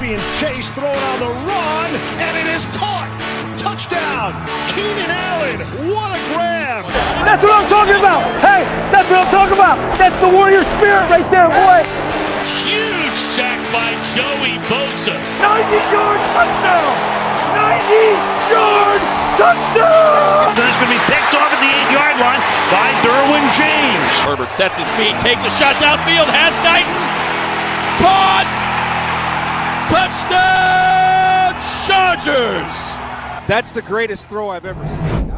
being chased, thrown on the run, and it is caught. Touchdown, Keenan Allen. What a grab. That's what I'm talking about. Hey, that's what I'm talking about. That's the warrior spirit right there, boy. Huge sack by Joey Bosa. 90-yard touchdown. 90-yard touchdown. It's going to be picked off at the 8-yard line by Derwin James. Herbert sets his feet, takes a shot downfield, has Guyton. Caught! Touchdown, Chargers! That's the greatest throw I've ever seen.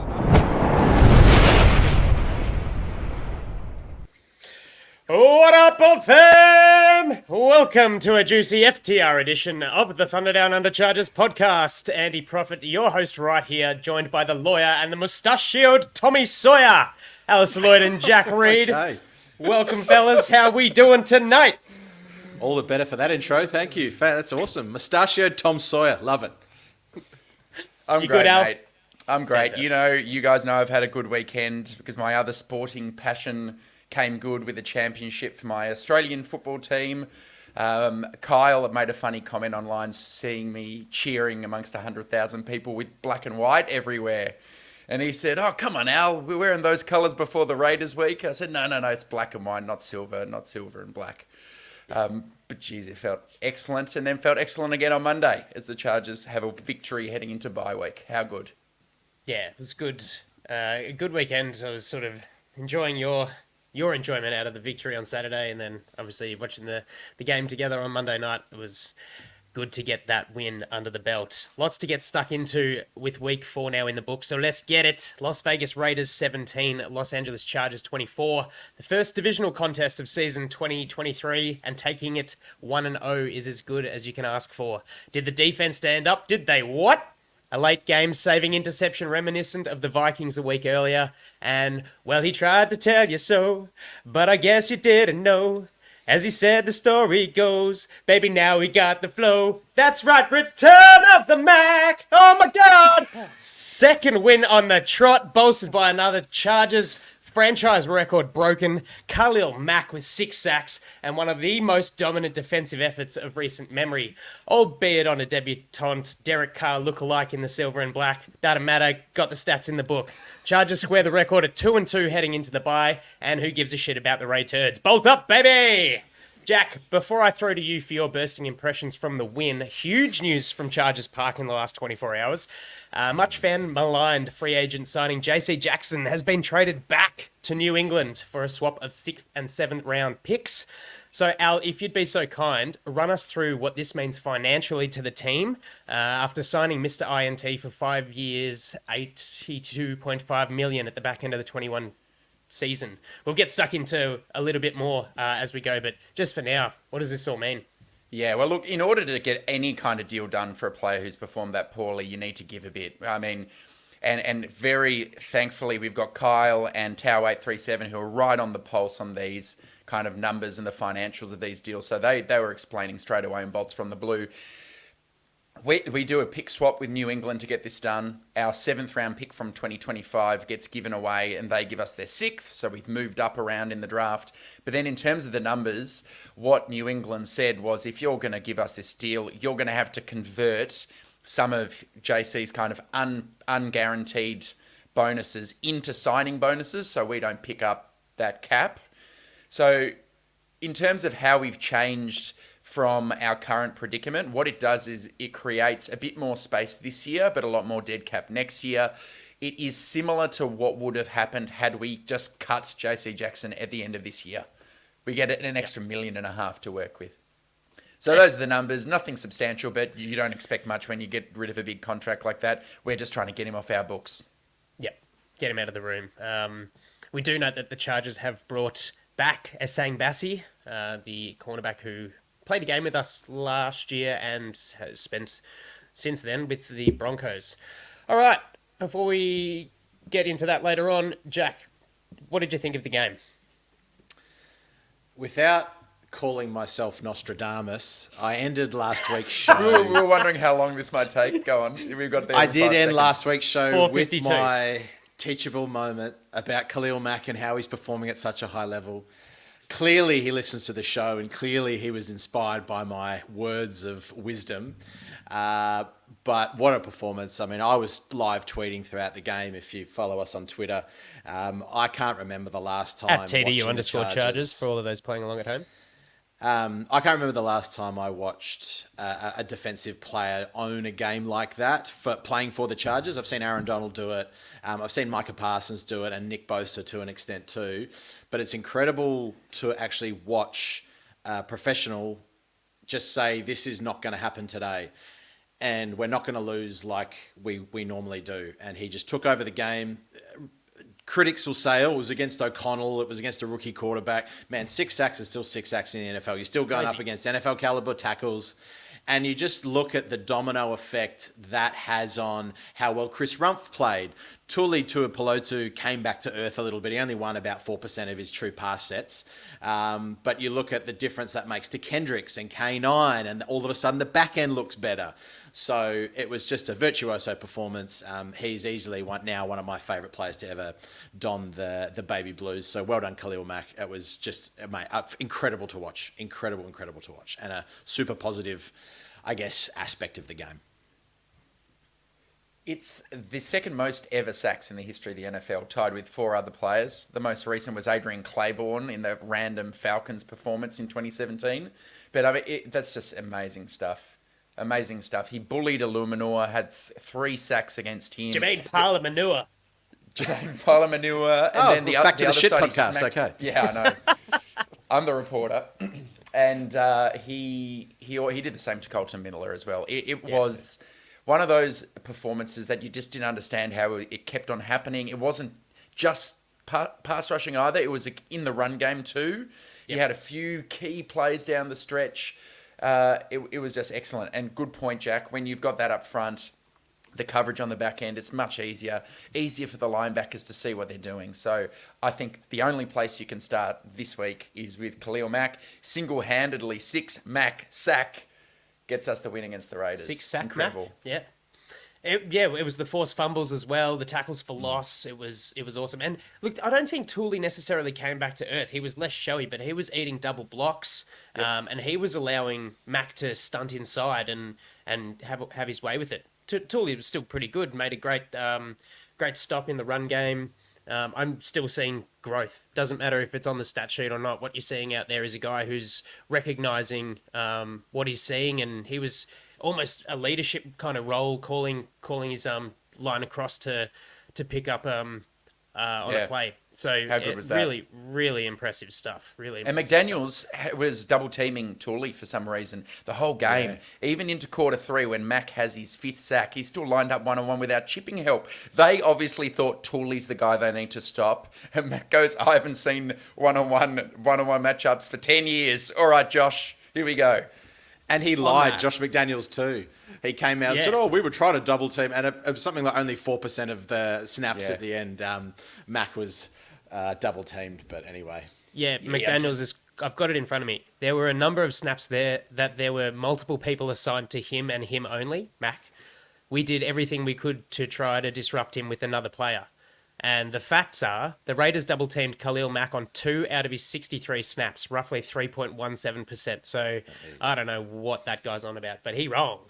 What up, old fam? Welcome to a juicy FTR edition of the Thunderdown Under Chargers podcast. Andy Prophet, your host right here, joined by the lawyer and the mustachioed Tommy Sawyer, Alistair Lloyd and Jack Reed. Okay. Welcome, fellas. How we doing tonight? All the better for that intro. Thank you. That's awesome. Mustachioed Tom Sawyer. Love it. I'm You great, good, Al? mate. I'm great. Fantastic. You guys know I've had a good weekend because my other sporting passion came good with the championship for my Australian football team. Kyle made a funny comment online seeing me cheering amongst 100,000 people with black and white everywhere. And he said, "Oh, come on, Al, we're wearing those colours before the Raiders week." I said, no, it's black and white, not silver and black. But geez, it felt excellent, and then felt excellent again on Monday as the Chargers have a victory heading into bye week. How good? Yeah, it was good. A good weekend. I was sort of enjoying your enjoyment out of the victory on Saturday, and then obviously watching the game together on Monday night. It was good to get that win under the belt. Lots to get stuck into with week 4 now in the book, so let's get it. Las Vegas Raiders 17, Los Angeles Chargers 24. The first divisional contest of season 2023, and taking it 1-0 is as good as you can ask for. Did the defense stand up? Did they what? A late game saving interception reminiscent of the Vikings a week earlier. And, well, he tried to tell you so, but I guess you didn't know. As he said, the story goes, baby, now we got the flow. That's right, return of the Mac. Oh, my God. Second win on the trot, bolstered by another Chargers franchise record broken. Khalil Mack with 6 sacks and one of the most dominant defensive efforts of recent memory, albeit on a debutant Derek Carr lookalike in the silver and black. Doesn't matter, got the stats in the book. Chargers square the record at 2-2 heading into the bye, and who gives a shit about the Ray Turds? Bolt up, baby! Jack, before I throw to you for your bursting impressions from the win, huge news from Chargers Park in the last 24 hours. Much fan-maligned free agent signing J.C. Jackson has been traded back to New England for a swap of 6th and 7th round picks. So, Al, if you'd be so kind, run us through what this means financially to the team after signing Mr. INT for 5 years, $82.5 million at the back end of the 21 season. We'll get stuck into a little bit more as we go, but just for now, what does this all mean? Yeah, well, look, in order to get any kind of deal done for a player who's performed that poorly, you need to give a bit. I mean, and very thankfully, we've got Kyle and Tau837 who are right on the pulse on these kind of numbers and the financials of these deals. So they were explaining straight away in bolts from the blue. We do a pick swap with New England to get this done. Our 7th round pick from 2025 gets given away and they give us their 6th. So we've moved up around in the draft. But then in terms of the numbers, what New England said was, if you're going to give us this deal, you're going to have to convert some of JC's kind of unguaranteed bonuses into signing bonuses so we don't pick up that cap. So in terms of how we've changed from our current predicament, what it does is it creates a bit more space this year, but a lot more dead cap next year. It is similar to what would have happened had we just cut JC Jackson at the end of this year. We get an extra $1.5 million to work with. So those are the numbers, nothing substantial, but you don't expect much when you get rid of a big contract like that. We're just trying to get him off our books. Yep, get him out of the room. We do note that the Chargers have brought back Essang Bassi, the cornerback who played a game with us last year and has spent since then with the Broncos. All right, before we get into that later on, Jack, what did you think of the game? Without calling myself Nostradamus, I ended last week's show. We were wondering how long this might take. Go on. We've got there I in did 5 end seconds. last week's show with 4:52. my teachable moment about Khalil Mack and how he's performing at such a high level. clearly he listens to the show, and clearly he was inspired by my words of wisdom. But what a performance. I mean, I was live tweeting throughout the game. If you follow us on Twitter, I can't remember the last time. At TDU_Chargers for all of those playing along at home. I can't remember the last time I watched a defensive player own a game like that for playing for the Chargers. I've seen Aaron Donald do it. I've seen Micah Parsons do it, and Nick Bosa to an extent too. But it's incredible to actually watch a professional just say, this is not going to happen today. And we're not going to lose like we normally do. And he just took over the game. Critics will say, oh, it was against O'Connell. It was against a rookie quarterback. Man, 6 sacks is still 6 sacks in the NFL. You're still going up against NFL caliber tackles. And you just look at the domino effect that has on how well Chris Rumpf played. Tuli Tuipulotu came back to earth a little bit. He only won about 4% of his true pass sets. But you look at the difference that makes to Kendricks and K9, and all of a sudden the back end looks better. So it was just a virtuoso performance. He's easily now one of my favourite players to ever don the baby blues. So well done, Khalil Mack. It was just incredible to watch. Incredible to watch. And a super positive, I guess, aspect of the game. It's the second most ever sacks in the history of the NFL, tied with 4 other players. The most recent was Adrian Claiborne in the random Falcons performance in 2017. But I mean, that's just amazing stuff. Amazing stuff. He bullied Illuminor, had 3 sacks against him. Jermaine Parla-Manure. And then the back to the other shit side, podcast. Okay. Yeah, I know. I'm the reporter. And he did the same to Colton Miller as well. It was one of those performances that you just didn't understand how it kept on happening. It wasn't just pass rushing either. It was in the run game too. He had a few key plays down the stretch. It was just excellent. And good point, Jack. When you've got that up front, the coverage on the back end, it's much easier for the linebackers to see what they're doing. So I think the only place you can start this week is with Khalil Mack. Single-handedly, 6 Mack sack gets us the win against the Raiders. 6 sack Incredible. Mack. Yeah. It was the forced fumbles as well, the tackles for loss. It was awesome. And look, I don't think Tooley necessarily came back to earth. He was less showy, but he was eating double blocks, and he was allowing Mack to stunt inside and have his way with it. Tooley was still pretty good. Made a great stop in the run game. I'm still seeing growth. Doesn't matter if it's on the stat sheet or not. What you're seeing out there is a guy who's recognizing what he's seeing, and he was almost a leadership kind of role, calling his line across to pick up on a play. So how good was that? Really, really impressive stuff. Really And impressive McDaniels was double teaming Tooley for some reason the whole game. Even into quarter 3 when Mack has his 5th sack, he's still lined up one-on-one without chipping help. They obviously thought Tooley's the guy they need to stop. And Mack goes, I haven't seen one-on-one matchups for 10 years. All right, Josh, here we go. And he lied, Josh McDaniels too. He came out and said, we were trying to double team. And it was something like only 4% of the snaps at the end. Mack was double teamed, but anyway. Yeah, McDaniels is... I've got it in front of me. There were a number of snaps there that there were multiple people assigned to him and him only, Mack. We did everything we could to try to disrupt him with another player. And the facts are, the Raiders double-teamed Khalil Mack on 2 out of his 63 snaps, roughly 3.17%. So I don't know what that guy's on about, but he wrong.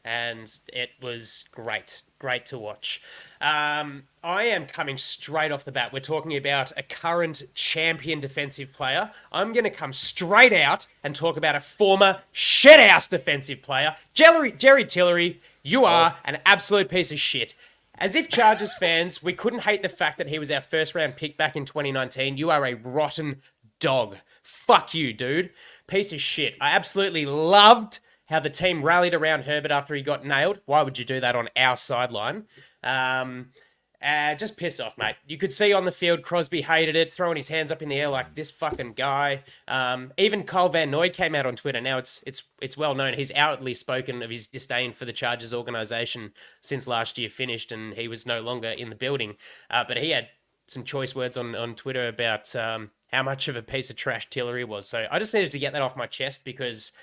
And it was great to watch. I am coming straight off the bat. We're talking about a current champion defensive player. I'm going to come straight out and talk about a former shithouse defensive player. Jerry Tillery, you are an absolute piece of shit. As if Chargers fans, we couldn't hate the fact that he was our first round pick back in 2019. You are a rotten dog. Fuck you, dude. Piece of shit. I absolutely loved how the team rallied around Herbert after he got nailed. Why would you do that on our sideline? Just piss off, mate. You could see on the field Crosby hated it, throwing his hands up in the air like this fucking guy. Even Kyle Van Noy came out on Twitter. Now it's well known. He's outwardly spoken of his disdain for the Chargers organization since last year finished and he was no longer in the building. But he had some choice words on Twitter about how much of a piece of trash Tillery was. So I just needed to get that off my chest because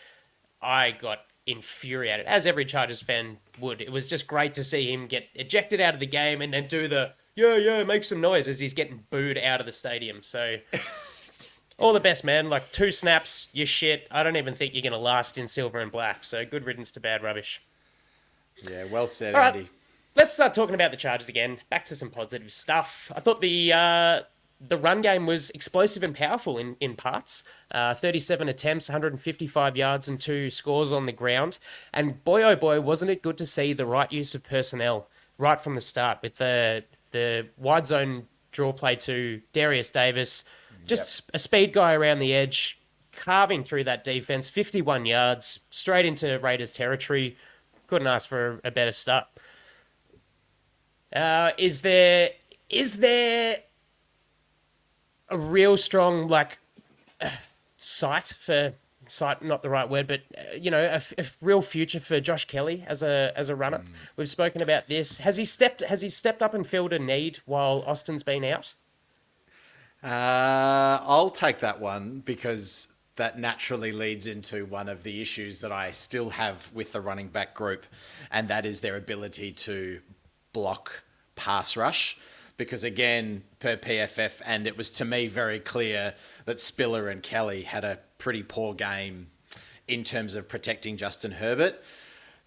I got infuriated, as every Chargers fan would. It was just great to see him get ejected out of the game and then do the, make some noise as he's getting booed out of the stadium. So All the best, man. Like 2 snaps, you're shit. I don't even think you're going to last in silver and black. So good riddance to bad rubbish. Yeah, well said, All right. Andy. Let's start talking about the Chargers again. Back to some positive stuff. I thought the run game was explosive and powerful in parts. 37 attempts, 155 yards, and 2 scores on the ground. And boy, oh boy, wasn't it good to see the right use of personnel right from the start with the wide zone draw play to Darius Davis. Just a speed guy around the edge, carving through that defense, 51 yards, straight into Raiders territory. Couldn't ask for a better start. Is there a real strong sight, not the right word, but a real future for Josh Kelly as a runner? We've spoken about this. Has he stepped up and filled a need while Austin's been out? I'll take that one because that naturally leads into one of the issues that I still have with the running back group, and that is their ability to block pass rush. Because again, per PFF, and it was to me very clear that Spiller and Kelly had a pretty poor game in terms of protecting Justin Herbert.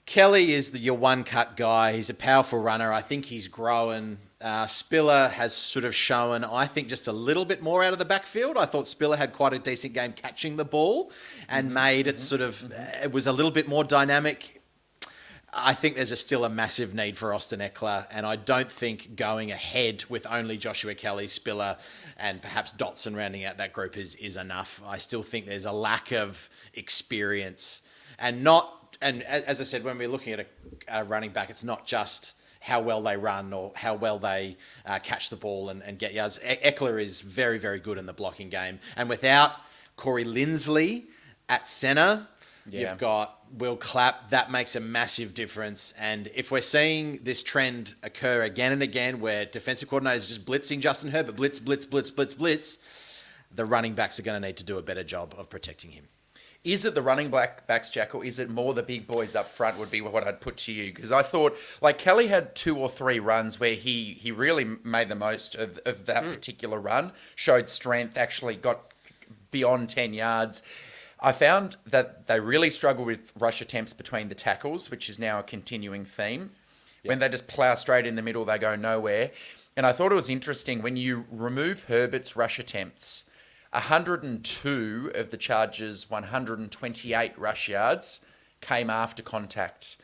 Kelly is your one-cut guy. He's a powerful runner. I think he's growing. Spiller has sort of shown, I think, just a little bit more out of the backfield. I thought Spiller had quite a decent game catching the ball and made it it was a little bit more dynamic. I think there's still a massive need for Austin Eckler, and I don't think going ahead with only Joshua Kelly, Spiller, and perhaps Dotson rounding out that group is enough. I still think there's a lack of experience, and as I said, when we're looking at a running back, it's not just how well they run or how well they catch the ball and get yards. Eckler is very, very good in the blocking game, and without Corey Linsley at center, you've got Will Clapp. That makes a massive difference. And if we're seeing this trend occur again and again where defensive coordinators are just blitzing Justin Herbert, blitz, the running backs are going to need to do a better job of protecting him. Is it the running backs, Jack, or is it more the big boys up front would be what I'd put to you? Because I thought, Kelly had 2 or 3 runs where he really made the most of that particular run, showed strength, actually got beyond 10 yards. I found that they really struggle with rush attempts between the tackles, which is now a continuing theme. Yep. When they just plow straight in the middle, they go nowhere. And I thought it was interesting when you remove Herbert's rush attempts, 102 of the Chargers' 128 rush yards came after contact.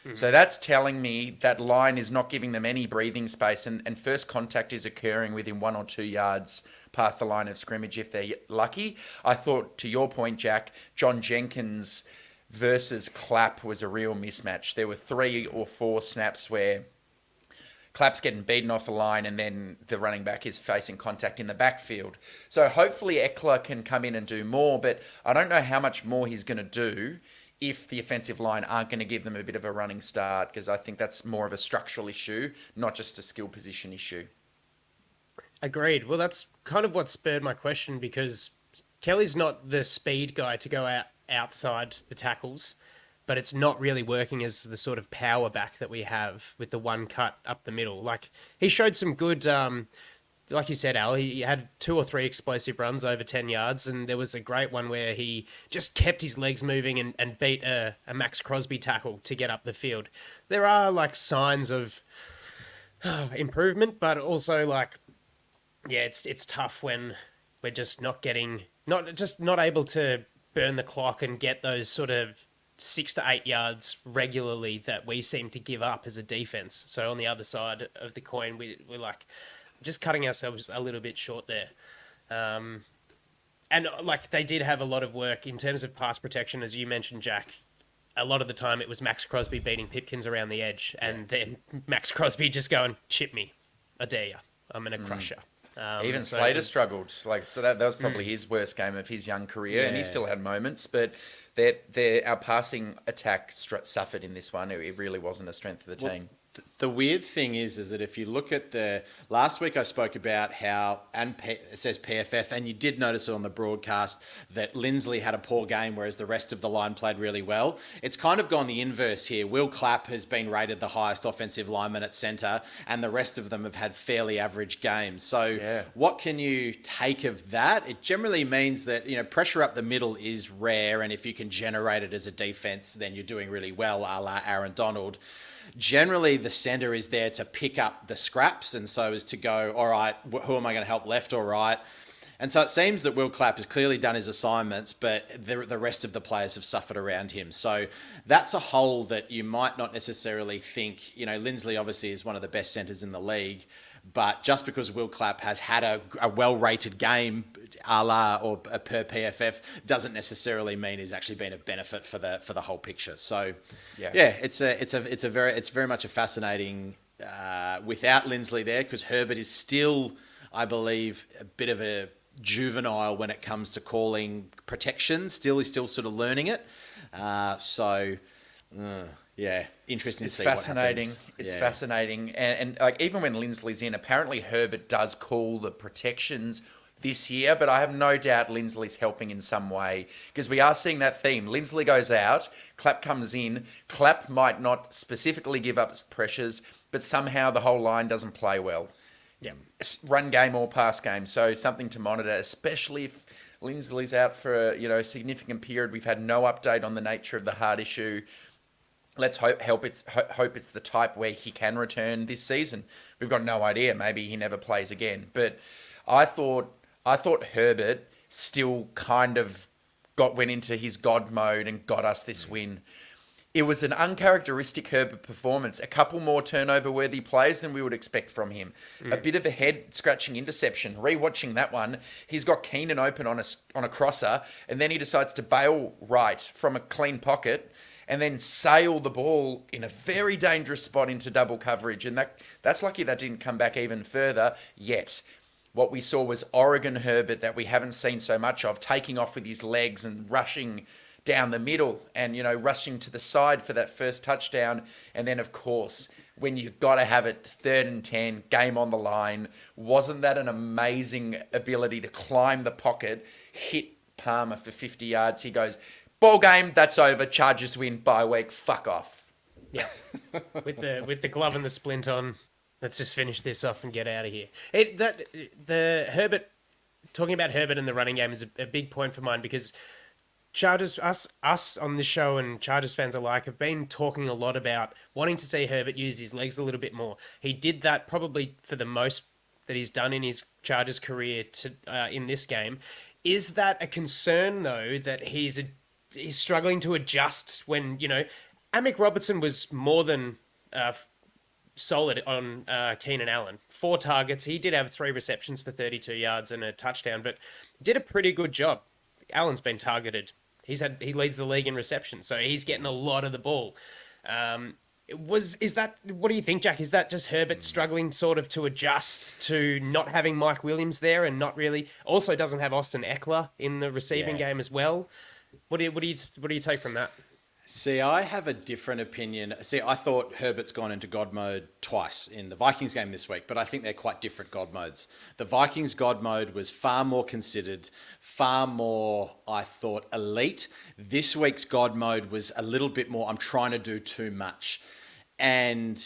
Mm-hmm. So that's telling me that line is not giving them any breathing space, and first contact is occurring within 1 or 2 yards past the line of scrimmage if they're lucky. I thought, to your point, Jack, John Jenkins versus Clapp was a real mismatch. There were 3 or 4 snaps where Clapp's getting beaten off the line and then the running back is facing contact in the backfield. So hopefully Eckler can come in and do more, but I don't know how much more he's going to do if the offensive line aren't going to give them a bit of a running start, because I think that's more of a structural issue, not just a skill position issue. Agreed. Well, that's kind of what spurred my question, because Kelly's not the speed guy to go outside the tackles, but it's not really working as the sort of power back that we have with the one cut up the middle. He showed some good, like you said, Al, he had 2 or 3 explosive runs over 10 yards, and there was a great one where he just kept his legs moving and beat a Max Crosby tackle to get up the field. There are signs of improvement, but also it's tough when we're just not able to burn the clock and get those sort of 6 to 8 yards regularly that we seem to give up as a defense. So on the other side of the coin, we're just cutting ourselves a little bit short there. And they did have a lot of work in terms of pass protection, as you mentioned, Jack. A lot of the time it was Max Crosby beating Pipkins around the edge, and then Max Crosby just going, chip me, I dare you, I'm going to crush you. Even Slater struggled. So that was probably his worst game of his young career, and he still had moments, but our passing attack suffered in this one. It really wasn't a strength of the team. The weird thing is that if you look at last week, I spoke about how, it says PFF, and you did notice it on the broadcast that Lindsley had a poor game, whereas the rest of the line played really well. It's kind of gone the inverse here. Will Clapp has been rated the highest offensive lineman at centre, and the rest of them have had fairly average games. So what can you take of that? It generally means that, pressure up the middle is rare, and if you can generate it as a defense, then you're doing really well, a la Aaron Donald. Generally, the centre is there to pick up the scraps, and so as to go, all right, who am I going to help left or right? And so it seems that Will Clapp has clearly done his assignments, but the rest of the players have suffered around him. So that's a hole that you might not necessarily think, Lindsley obviously is one of the best centres in the league, but just because Will Clapp has had a well-rated game, a la or per PFF, doesn't necessarily mean he's actually been of benefit for the whole picture. So, it's very much a fascinating without Lindsley there, because Herbert is still, I believe, a bit of a juvenile when it comes to calling protection. He's still sort of learning it. Interesting to see what happens. It's fascinating. And like, even when Lindsley's in, apparently Herbert does call the protections this year, but I have no doubt Lindsley's helping in some way, because we are seeing that theme. Lindsley goes out, Clapp comes in. Clapp might not specifically give up pressures, but somehow the whole line doesn't play well. Yeah. Run game or pass game. So something to monitor, especially if Lindsley's out for a significant period. We've had no update on the nature of the heart issue. Let's hope it's the type where he can return this season. We've got no idea. Maybe he never plays again. But I thought Herbert still kind of went into his God mode and got us this win. It was an uncharacteristic Herbert performance. A couple more turnover-worthy plays than we would expect from him. A bit of a head-scratching interception. Rewatching that one, he's got Keenan open on a crosser, and then he decides to bail right from a clean pocket and then sail the ball in a very dangerous spot into double coverage. And that's lucky that didn't come back even further yet. What we saw was Oregon Herbert that we haven't seen so much of, taking off with his legs and rushing down the middle and, rushing to the side for that first touchdown. And then, of course, when you've got to have it 3rd and 10, game on the line, wasn't that an amazing ability to climb the pocket, hit Palmer for 50 yards? He goes, ball game, that's over, Chargers win, bye week, fuck off. Yeah, with the glove and the splint on, let's just finish this off and get out of here. Talking about Herbert and the running game is a big point for mine, because Chargers, us on this show and Chargers fans alike have been talking a lot about wanting to see Herbert use his legs a little bit more. He did that probably for the most that he's done in his Chargers career in this game. Is that a concern, though, that he's struggling to adjust when, Amick Robertson was more than solid on Keenan Allen. 4 targets. He did have 3 receptions for 32 yards and a touchdown, but did a pretty good job. Allen's been targeted. He leads the league in receptions, so he's getting a lot of the ball. What do you think, Jack? Is that just Herbert struggling sort of to adjust to not having Mike Williams there, and not really, also doesn't have Austin Eckler in the receiving game as well? What do you take from that? See, I have a different opinion. See, I thought Herbert's gone into God mode twice in the Vikings game this week, but I think they're quite different God modes. The Vikings God mode was far more considered, far more, I thought, elite. This week's God mode was a little bit more, I'm trying to do too much. And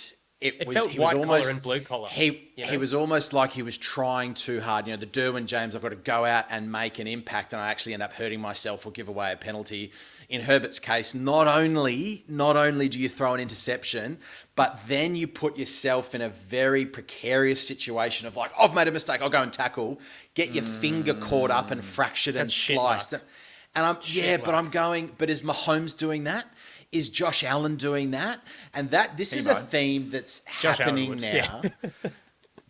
it felt white collar and blue collar. He was almost like he was trying too hard. The Derwin James, I've got to go out and make an impact, and I actually end up hurting myself or give away a penalty. In Herbert's case, not only do you throw an interception, but then you put yourself in a very precarious situation of like, I've made a mistake, I'll go and tackle, get your finger caught up and fractured and sliced. And but is Mahomes doing that? Is Josh Allen doing that? And this is a theme that's happening now. Yeah.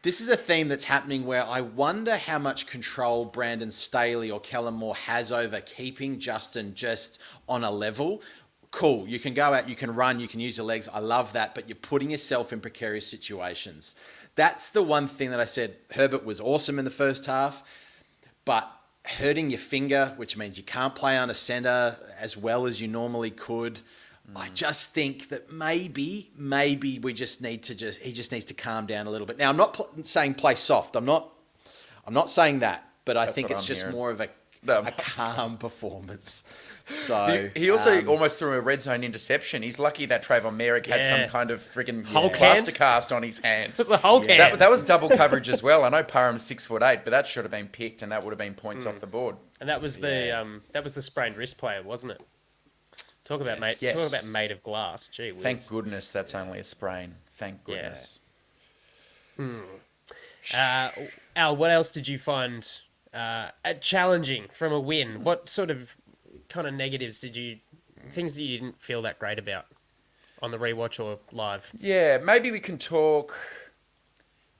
This is a theme that's happening where I wonder how much control Brandon Staley or Kellen Moore has over keeping Justin just on a level. Cool, you can go out, you can run, you can use your legs. I love that, but you're putting yourself in precarious situations. That's the one thing that I said. Herbert was awesome in the first half, but hurting your finger, which means you can't play under center as well as you normally could. I just think that maybe we just need to he just needs to calm down a little bit. Now, I'm not saying play soft. I'm not saying that, but I think what it's I'm just hearing. more of a calm performance. So He also almost threw a red zone interception. He's lucky that Trayvon Merrick had some Yeah. kind of friggin' Hulk plaster hand? cast on his hand. It was a Hulk hand. That was double coverage as well. I know Parham's 6'8", but that should have been picked, and that would have been points off the board. And that was the sprained wrist player, wasn't it? Talk about Yes. talk about made of glass. Gee whiz. Thank goodness that's only a sprain. Thank goodness. Al, what else did you find challenging from a win? What sort of kind of negatives things that you didn't feel that great about on the rewatch or live? Yeah, maybe we can talk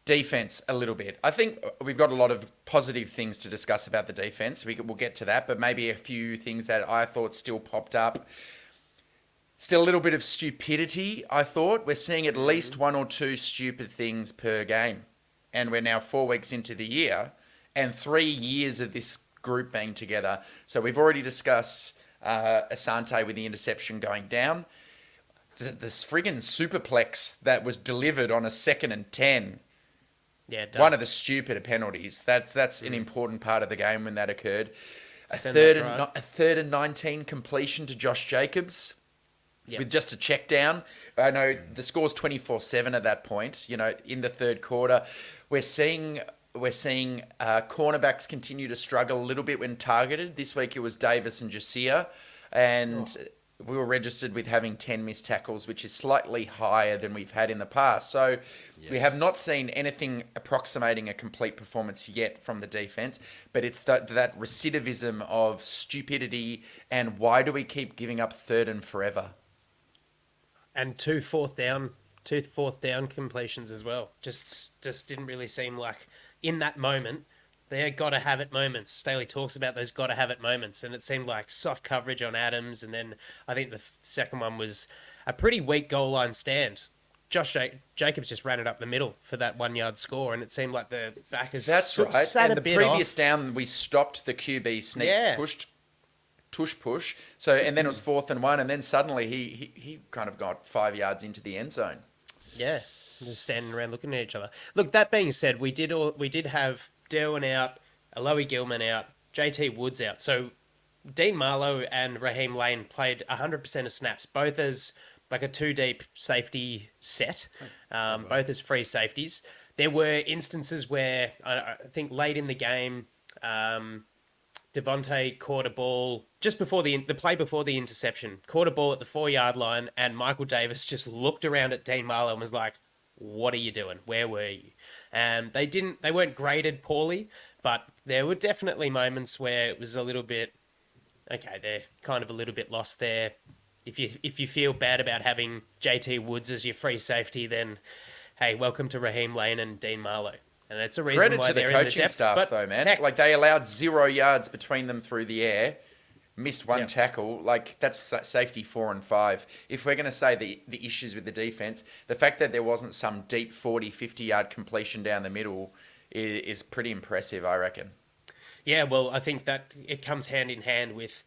defense a little bit. I think we've got a lot of positive things to discuss about the defense. We'll get to that, but maybe a few things that I thought still popped up. Still a little bit of stupidity, I thought. We're seeing at least one or two stupid things per game. And we're now 4 weeks into the year and 3 years of this group being together. So we've already discussed Asante with the interception going down. This friggin' superplex that was delivered on a 2nd and 10. Yeah, One of the stupider penalties. That's an important part of the game when that occurred. A Extend third that drive. a 3rd and 19 completion to Josh Jacobs. Yep. With just a check down. I know the score's 24-7 at that point, in the third quarter. We're seeing cornerbacks continue to struggle a little bit when targeted. This week it was Davis and Josiah, and we were registered with having 10 missed tackles, which is slightly higher than we've had in the past. So we have not seen anything approximating a complete performance yet from the defense, but it's that recidivism of stupidity and why do we keep giving up 3rd and forever? And two fourth down completions as well. Just didn't really seem like in that moment. They're gotta have it moments. Staley talks about those gotta have it moments, and it seemed like soft coverage on Adams, and then I think the second one was a pretty weak goal line stand. Josh Jacobs just ran it up the middle for that 1 yard score, and it seemed like the backers That's right. sat And a the bit previous off. down, we stopped the QB sneak, Yeah. push. So, and then it was 4th and 1, and then suddenly he kind of got 5 yards into the end zone. Yeah, just standing around looking at each other. Look, that being said, we did have Derwin out, Alohi Gilman out, JT Woods out. So Dean Marlowe and Raheem Lane played 100% of snaps, both as like a 2-deep safety set, both as free safeties. There were instances where I think late in the game, Devontae caught a ball just before the play before the interception, caught a ball at the 4 yard line, and Michael Davis just looked around at Dean Marlowe and was like, "What are you doing? Where were you?" And they weren't graded poorly, but there were definitely moments where it was a little bit, okay, they're kind of a little bit lost there. If you feel bad about having JT Woods as your free safety, then hey, welcome to Raheem Lane and Dean Marlowe. And that's a reason Credit why to the they're in the coaching depth. staff, But though, man. heck, Like, they allowed 0 yards between them through the air, missed one tackle. Like, that's safety 4 and 5. If we're going to say the issues with the defense, the fact that there wasn't some deep 40, 50-yard completion down the middle is pretty impressive, I reckon. Yeah, well, I think that it comes hand in hand with,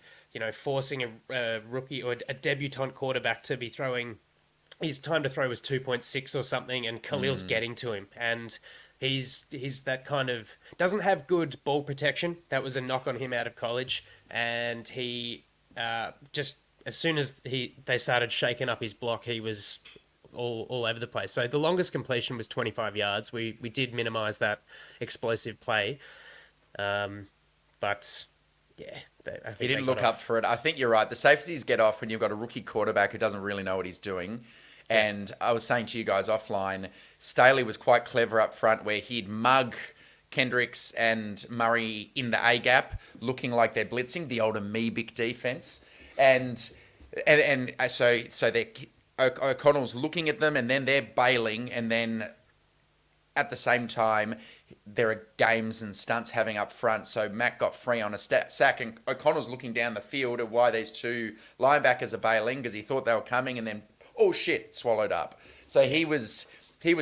forcing a rookie or a debutant quarterback to be throwing. His time to throw was 2.6 or something, and Khalil's getting to him. And he's that kind of doesn't have good ball protection. That was a knock on him out of college, and he just as soon as they started shaking up his block, he was all over the place. So the longest completion was 25 yards. We did minimize that explosive play, but yeah, I think He didn't they got look off. up for it. I think you're right. The safeties get off when you've got a rookie quarterback who doesn't really know what he's doing. And I was saying to you guys offline, Staley was quite clever up front where he'd mug Kendricks and Murray in the A-gap, looking like they're blitzing, the old amoebic defense. And so O'Connell's looking at them, and then they're bailing, and then at the same time, there are games and stunts having up front. So Mack got free on a sack, and O'Connell's looking down the field at why these two linebackers are bailing because he thought they were coming, and then, oh shit, swallowed up. So he was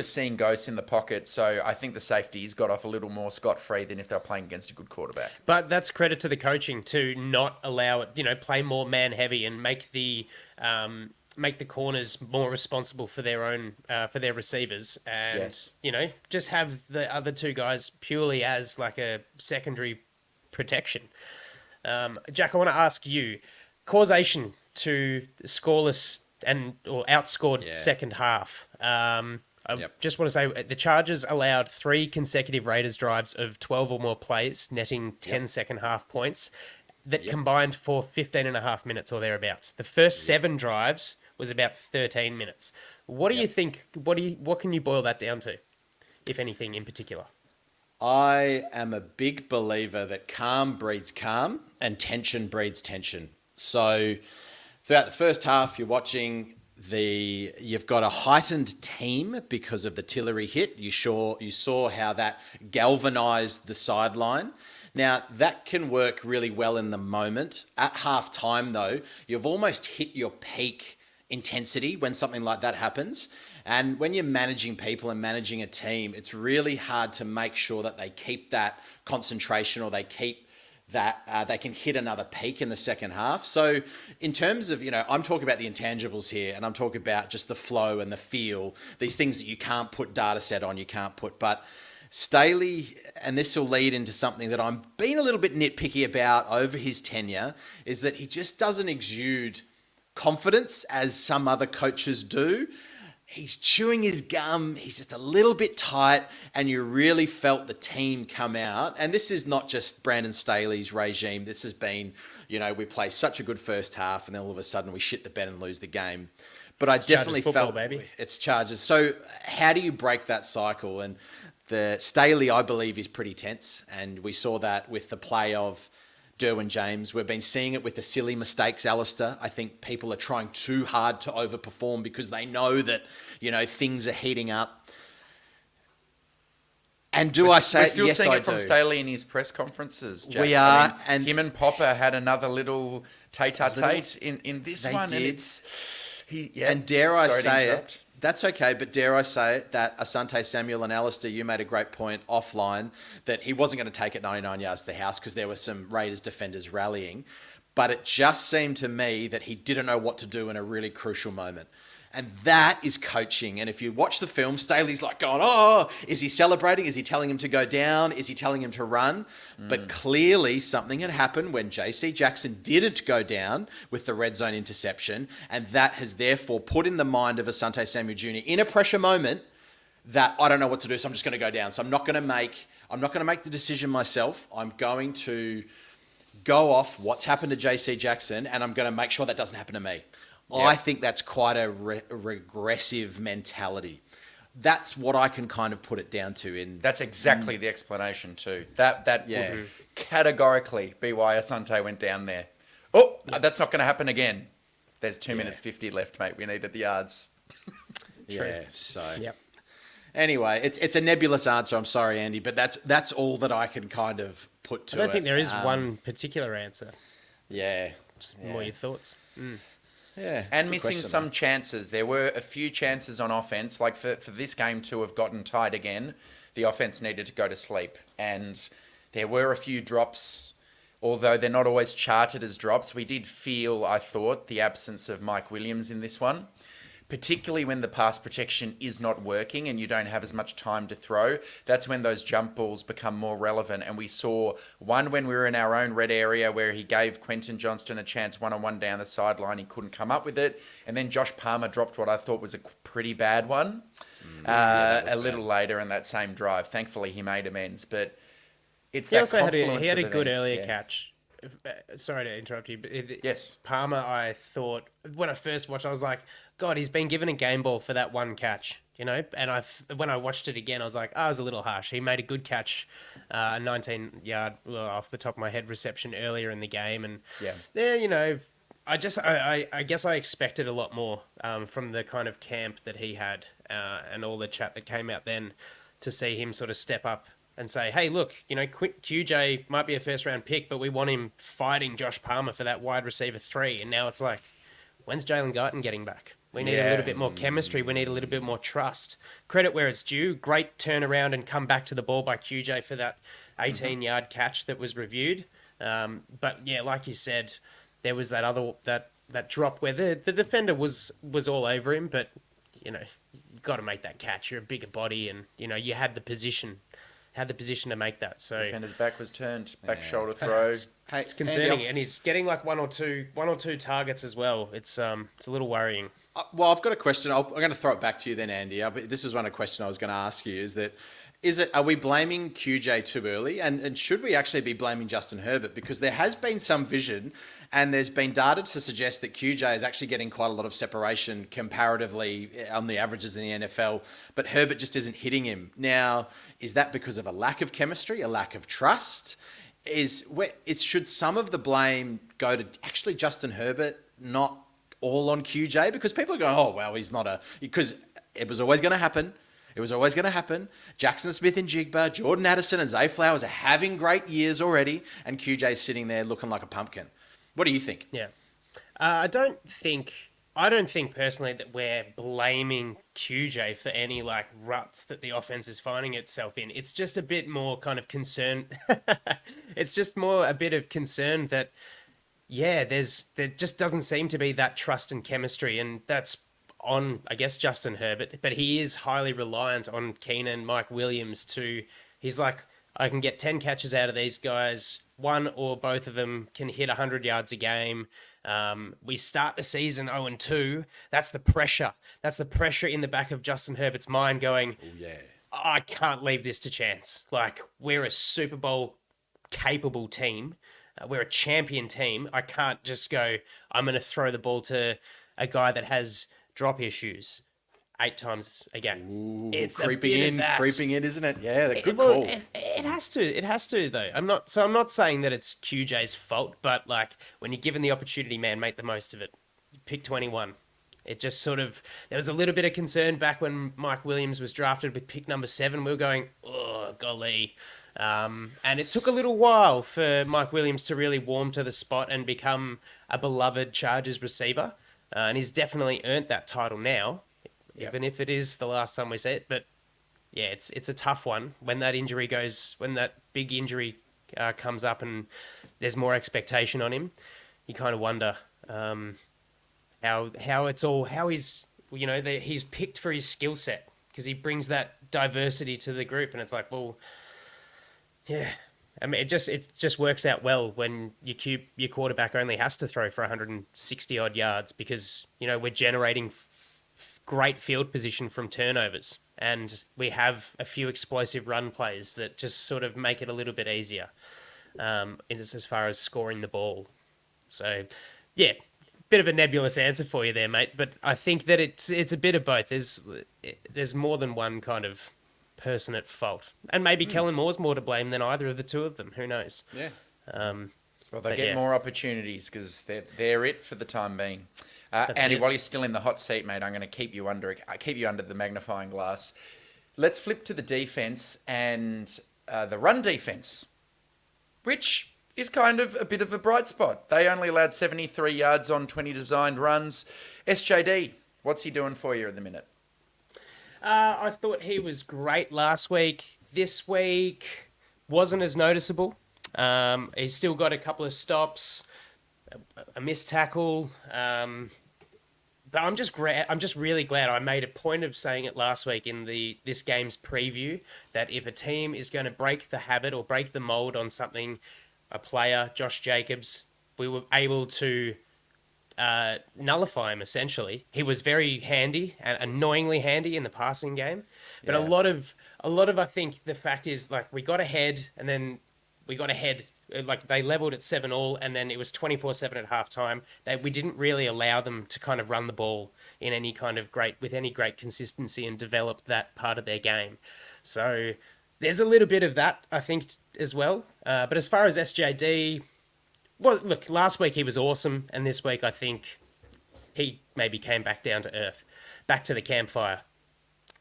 seeing ghosts in the pocket. So I think the safeties got off a little more scot-free than if they were playing against a good quarterback. But that's credit to the coaching to not allow it, play more man heavy and make the make the corners more responsible for their own for their receivers, and just have the other two guys purely as like a secondary protection. Jack, I want to ask you causation to scoreless or outscored second half. I just want to say the Chargers allowed 3 consecutive Raiders drives of 12 or more plays, netting 10 second half points that combined for 15 and a half minutes or thereabouts. The first 7 drives was about 13 minutes. What do you think? What can you boil that down to, if anything in particular? I am a big believer that calm breeds calm and tension breeds tension. So throughout the first half, you're watching you've got a heightened team because of the Tillery hit. You saw how that galvanized the sideline. Now, that can work really well in the moment. At half time, though, you've almost hit your peak intensity when something like that happens. And when you're managing people and managing a team, it's really hard to make sure that they keep that concentration or they keep that they can hit another peak in the second half. So in terms of, I'm talking about the intangibles here, and I'm talking about just the flow and the feel, these things that you can't put data set on, but Staley, and this will lead into something that I'm being a little bit nitpicky about over his tenure, is that he just doesn't exude confidence as some other coaches do. He's chewing his gum. He's just a little bit tight, and you really felt the team come out. And this is not just Brandon Staley's regime. This has been, we play such a good first half, and then all of a sudden we shit the bed and lose the game. But It's I definitely football, felt baby. It's Chargers. So how do you break that cycle? And the Staley, I believe, is pretty tense, and we saw that with the play of Derwin James. We've been seeing it with the silly mistakes, Alistair. I think people are trying too hard to overperform because they know that, things are heating up. And We're say still yes, seeing I it from do. Staley in his press conferences, Jack. We are, and him and Popper had another little tete-a-tete in this they one. did. And dare I sorry to say interrupt. it, that's okay, but dare I say it, that Asante Samuel and Alistair, you made a great point offline that he wasn't going to take it 99 yards to the house because there were some Raiders defenders rallying. But it just seemed to me that he didn't know what to do in a really crucial moment. And that is coaching. And if you watch the film, Staley's like going, oh, is he celebrating? Is he telling him to go down? Is he telling him to run? But clearly something had happened when JC Jackson didn't go down with the red zone interception. And that has therefore put in the mind of Asante Samuel Jr. in a pressure moment that I don't know what to do, so I'm just going to go down. So I'm not going to make the decision myself. I'm going to go off what's happened to JC Jackson, and I'm going to make sure that doesn't happen to me. Yeah. I think that's quite a regressive mentality. That's what I can kind of put it down to. That's exactly the explanation too. That would categorically be why Asante went down there. Oh, that's not going to happen again. There's 2 minutes 50 left, mate. We needed the yards. Yeah. So. Yep. Anyway, it's a nebulous answer. I'm sorry, Andy, but that's all that I can kind of put to it. I don't think there is one particular answer. Yeah. Just more your thoughts. Yeah, and missing some chances. There were a few chances on offense. Like for this game to have gotten tied again, the offense needed to go to sleep. And there were a few drops, although they're not always charted as drops. We did feel, I thought, the absence of Mike Williams in this one, particularly when the pass protection is not working and you don't have as much time to throw. That's when those jump balls become more relevant. And we saw one when we were in our own red area where he gave Quentin Johnston a chance one-on-one down the sideline. He couldn't come up with it. And then Josh Palmer dropped what I thought was a pretty bad one little later in that same drive. Thankfully, he made amends. But it's that confluence. He had a good earlier catch. Sorry to interrupt you, but yes, Palmer, I thought when I first watched, I was like, God, he's been given a game ball for that one catch, And when I watched it again, I was like, it was a little harsh. He made a good catch, 19-yard off the top of my head reception earlier in the game, and I guess I expected a lot more from the kind of camp that he had and all the chat that came out then to see him sort of step up and say, hey, look, QJ might be a first-round pick, but we want him fighting Josh Palmer for that wide receiver 3. And now it's like, when's Jalen Guyton getting back? We need a little bit more chemistry. We need a little bit more trust. Credit where it's due. Great turnaround and come back to the ball by QJ for that 18-yard catch that was reviewed. But, yeah, like you said, there was that that drop where the defender was all over him, but you got to make that catch. You're a bigger body, and you had the position to make that. So Defender's back was turned, back shoulder throw. it's concerning, and he's getting like one or two targets as well. It's a little worrying. Well, I've got a question. I'm going to throw it back to you then, Andy. This was one of the questions I was going to ask you. Are we blaming QJ too early? And should we actually be blaming Justin Herbert? Because there has been some vision and there's been data to suggest that QJ is actually getting quite a lot of separation comparatively on the averages in the NFL, but Herbert just isn't hitting him. Now, is that because of a lack of chemistry, a lack of trust? Should some of the blame go to actually Justin Herbert, not all on QJ? Because people are going, oh, well, because it was always going to happen. It was always going to happen. Jackson Smith and Jigba, Jordan Addison and Zay Flowers are having great years already, and QJ's sitting there looking like a pumpkin. What do you think? Yeah. I don't think personally that we're blaming QJ for any like ruts that the offense is finding itself in. It's just a bit more kind of concern. It's just more a bit of concern that, there just doesn't seem to be that trust and chemistry, and that's on, I guess, Justin Herbert, but he is highly reliant on Keenan, Mike Williams he's like, I can get 10 catches out of these guys. One or both of them can hit 100 yards a game. We start the season 0-2. That's the pressure. That's the pressure in the back of Justin Herbert's mind going, I can't leave this to chance. Like, we're a Super Bowl capable team. We're a champion team. I can't just go, I'm going to throw the ball to a guy that has drop issues 8 times a game. Ooh, it's creeping in, isn't it? Yeah, good call. It has to though. I'm not saying that it's QJ's fault, but like when you're given the opportunity, man, make the most of it. Pick 21. It just sort of, there was a little bit of concern back when Mike Williams was drafted with pick number 7. We were going, oh golly. And it took a little while for Mike Williams to really warm to the spot and become a beloved Chargers receiver. And he's definitely earned that title now, even if it is the last time we see it. But yeah, it's a tough one when that big injury comes up and there's more expectation on him. You kind of wonder how he's picked for his skill set, because he brings that diversity to the group, and it's like, well, yeah. I mean, it just works out well when your quarterback only has to throw for 160 odd yards, because we're generating great field position from turnovers, and we have a few explosive run plays that just sort of make it a little bit easier, as far as scoring the ball. So, yeah, bit of a nebulous answer for you there, mate. But I think that it's a bit of both. There's more than one kind of person at fault, and maybe Kellen Moore's more to blame than either of the two of them. Who knows? Yeah. Well, they get more opportunities because they're it for the time being. Andy, while you're still in the hot seat, mate, I'm going to keep you under the magnifying glass. Let's flip to the defense and the run defense, which is kind of a bit of a bright spot. They only allowed 73 yards on 20 designed runs. SJD, what's he doing for you at the minute? I thought he was great last week. This week wasn't as noticeable. He's still got a couple of stops, a missed tackle. But I'm just really glad. I made a point of saying it last week in this game's preview, that if a team is going to break the habit or break the mold on something, a player, Josh Jacobs, we were able to nullify him, essentially. He was very handy and annoyingly handy in the passing game. But a lot of I think the fact is, like, we got ahead, like they leveled at 7-7, and then it was 24-7 at halftime. We didn't really allow them to kind of run the ball in any kind of great consistency and develop that part of their game. So there's a little bit of that, I think, as well. But as far as SJD, well, look, last week he was awesome, and this week I think he maybe came back down to earth, back to the campfire.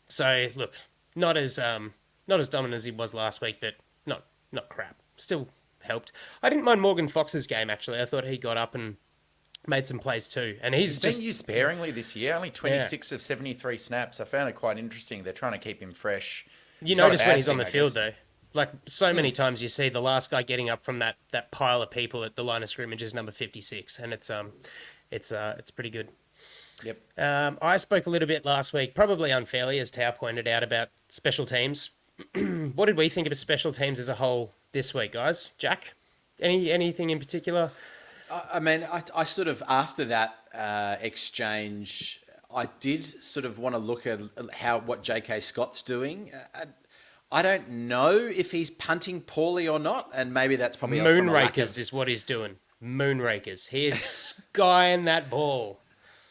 So look, not as dominant as he was last week, but not crap. Still helped. I didn't mind Morgan Fox's game, actually. I thought he got up and made some plays too. And he's been used sparingly this year, only 26 of 73 snaps. I found it quite interesting. They're trying to keep him fresh. You notice when he's on the field, though. Like, so many times you see the last guy getting up from that pile of people at the line of scrimmage is number 56. And it's pretty good. Yep. I spoke a little bit last week, probably unfairly, as Tao pointed out, about special teams. What did we think of special teams as a whole this week, guys? Jack, anything in particular? I mean, I sort of, after that exchange, I did sort of want to look at what J.K. Scott's doing. I don't know if he's punting poorly or not, and maybe that's probably Moonrakers is what he's doing. Moonrakers. He is skying that ball.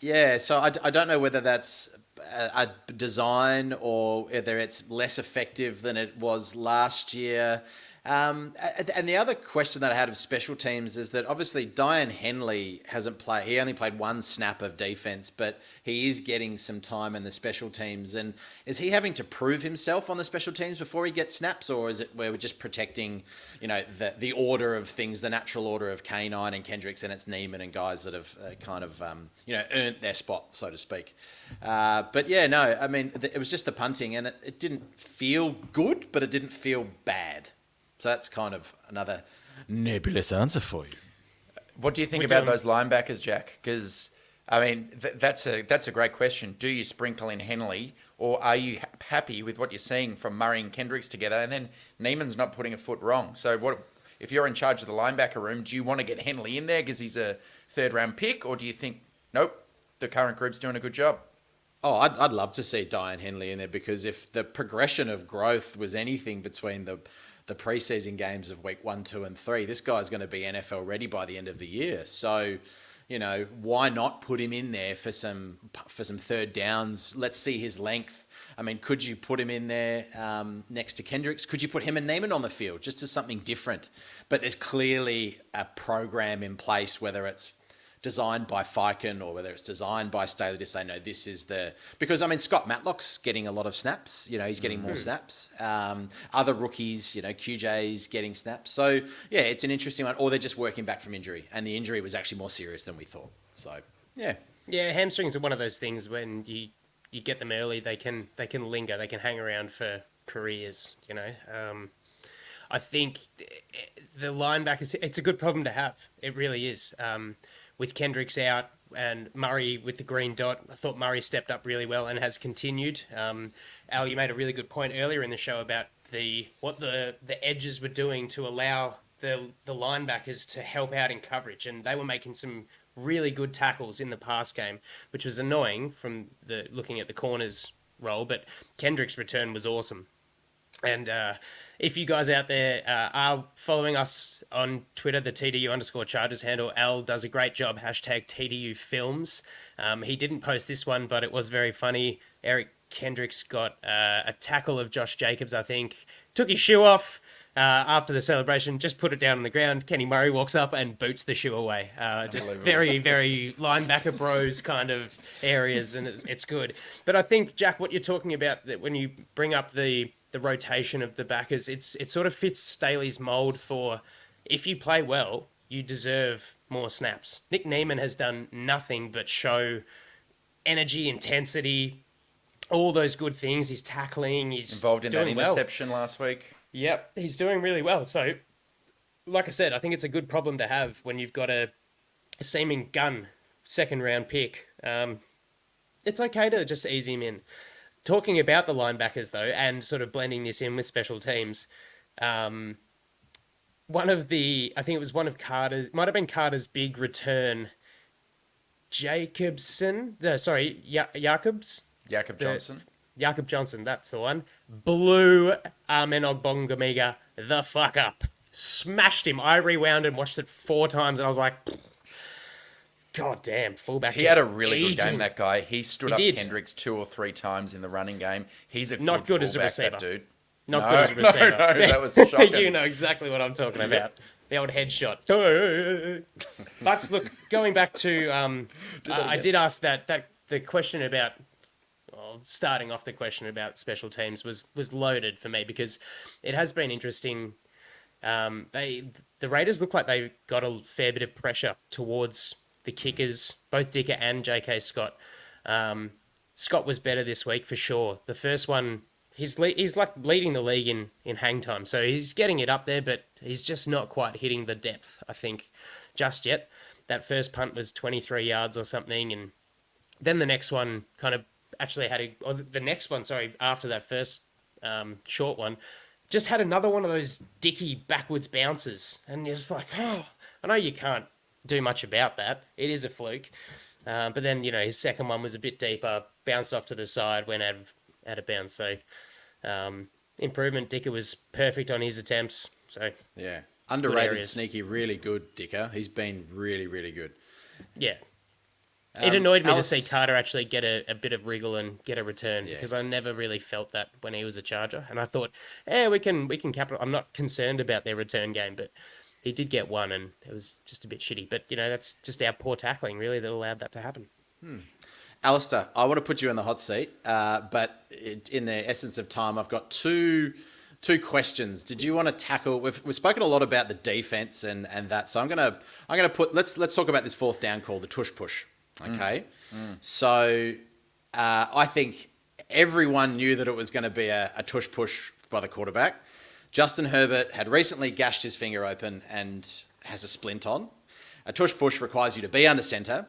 Yeah, so I don't know whether that's a design or whether it's less effective than it was last year. And the other question that I had of special teams is that obviously Diane Henley hasn't played. He only played one snap of defense, but he is getting some time in the special teams. And is he having to prove himself on the special teams before he gets snaps, or is it where we're just protecting, the order of things, the natural order of K9 and Kendricks, and it's Neiman and guys that have kind of earned their spot, so to speak. But yeah, no, I mean it was just the punting, and it didn't feel good, but it didn't feel bad. So that's kind of another nebulous answer for you. What do you think about those linebackers, Jack? Because, I mean, that's a great question. Do you sprinkle in Henley, or are you happy with what you're seeing from Murray and Kendricks together? And then Neiman's not putting a foot wrong. So what if you're in charge of the linebacker room, do you want to get Henley in there because he's a third-round pick, or do you think, nope, the current group's doing a good job? Oh, I'd love to see Diane Henley in there, because if the progression of growth was anything between the preseason games of week 1, 2, and 3, this guy's going to be NFL ready by the end of the year. So, why not put him in there for some third downs? Let's see his length. I mean, could you put him in there next to Kendricks? Could you put him and Neiman on the field just as something different? But there's clearly a program in place, whether it's designed by Fiken or whether it's designed by Staley, to say, no, this is because I mean, Scott Matlock's getting a lot of snaps, he's getting more snaps. Other rookies, QJ's getting snaps. So yeah, it's an interesting one, or they're just working back from injury, and the injury was actually more serious than we thought. So yeah. Yeah, hamstrings are one of those things when you get them early, they can linger, they can hang around for careers, I think the linebackers, it's a good problem to have. It really is. With Kendricks out and Murray with the green dot, I thought Murray stepped up really well and has continued. Al, you made a really good point earlier in the show about what the edges were doing to allow the linebackers to help out in coverage, and they were making some really good tackles in the pass game, which was annoying from looking at the corners role, but Kendrick's return was awesome. And if you guys out there are following us on Twitter, the TDU_Chargers handle, Al does a great job, #TDU Films. He didn't post this one, but it was very funny. Eric Kendricks got a tackle of Josh Jacobs, I think, took his shoe off after the celebration, just put it down on the ground. Kenny Murray walks up and boots the shoe away. Just very, very linebacker bros kind of areas, and it's good. But I think, Jack, what you're talking about, that when you bring up the rotation of the backers, it sort of fits Staley's mold for, if you play well, you deserve more snaps. Nick Neiman has done nothing but show energy, intensity, all those good things. He's tackling, he's involved in that interception last week. Yep, he's doing really well. So, like I said, I think it's a good problem to have when you've got a seeming gun second-round pick. It's okay to just ease him in. Talking about the linebackers, though, and sort of blending this in with special teams, I think it was one of Carter's, might have been Carter's big return, Jacob Johnson. Jakob Johnson, that's the one. Blew Armen Ogbongamiga the fuck up. Smashed him. I rewound and watched it 4 times, and I was like, God damn, fullback. He had a really good game, that guy. He stood up Kendricks 2 or 3 times in the running game. He's not good as a receiver, that dude. Not good as a receiver. No, that was shocking. You know exactly what I'm talking about. The old headshot. But look, going back to, I did ask that the question about, starting off the question about special teams was loaded for me, because it has been interesting. The Raiders look like they got a fair bit of pressure towards the kickers, both Dicker and J.K. Scott. Scott was better this week for sure. The first one, he's like leading the league in hang time, so he's getting it up there, but he's just not quite hitting the depth, I think, just yet. that first punt was 23 yards or something, and then the next one kind of actually the next one, sorry, after that first short one, just had another one of those dicky backwards bounces, and you're just like, oh, I know you can't do much about that. It is a fluke. But then, his second one was a bit deeper, bounced off to the side, went out of bounds. So, improvement. Dicker was perfect on his attempts. So, yeah. Underrated, sneaky, really good Dicker. He's been really, really good. Yeah. It annoyed me Alice, to see Carter actually get a bit of wriggle and get a return because I never really felt that when he was a Charger. And I thought, we can capital. I'm not concerned about their return game, but he did get one and it was just a bit shitty. But, that's just our poor tackling, really, that allowed that to happen. Alistair, I want to put you in the hot seat, but in the essence of time, I've got two questions. Did you want to tackle? We've spoken a lot about the defense and that, so I'm gonna put. Let's talk about this fourth down call, the tush push. Okay, so I think everyone knew that it was going to be a tush push by the quarterback. Justin Herbert had recently gashed his finger open and has a splint on. A tush push requires you to be under centre.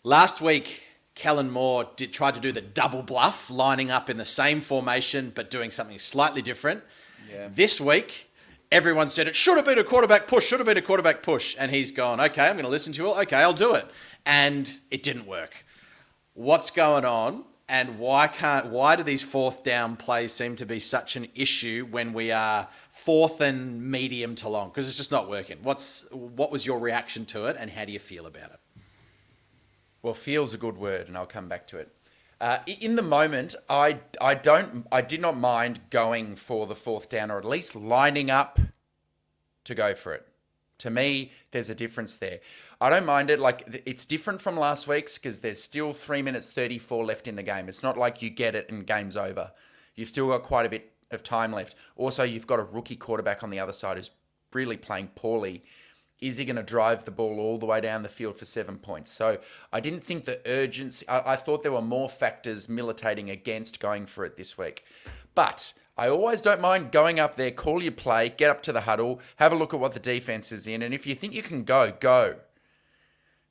Last week, Kellen Moore tried to do the double bluff, lining up in the same formation but doing something slightly different. Yeah. This week, everyone said it should have been a quarterback push, and he's gone, okay, I'm going to listen to you all. Okay, I'll do it. And it didn't work. What's going on? And why do these fourth down plays seem to be such an issue when we are fourth and medium to long? Because it's just not working. What was your reaction to it, and how do you feel about it? Well, feel's a good word, and I'll come back to it. In the moment, I did not mind going for the fourth down, or at least lining up to go for it. To me, there's a difference there. I don't mind it. Like, it's different from last week's because there's still 3 minutes 34 left in the game. It's not like you get it and game's over. You've still got quite a bit of time left. Also, you've got a rookie quarterback on the other side who's really playing poorly. Is he going to drive the ball all the way down the field for 7 points? So I didn't think the urgency... I thought there were more factors militating against going for it this week. But I always don't mind going up there, call your play, get up to the huddle, have a look at what the defense is in, and if you think you can go.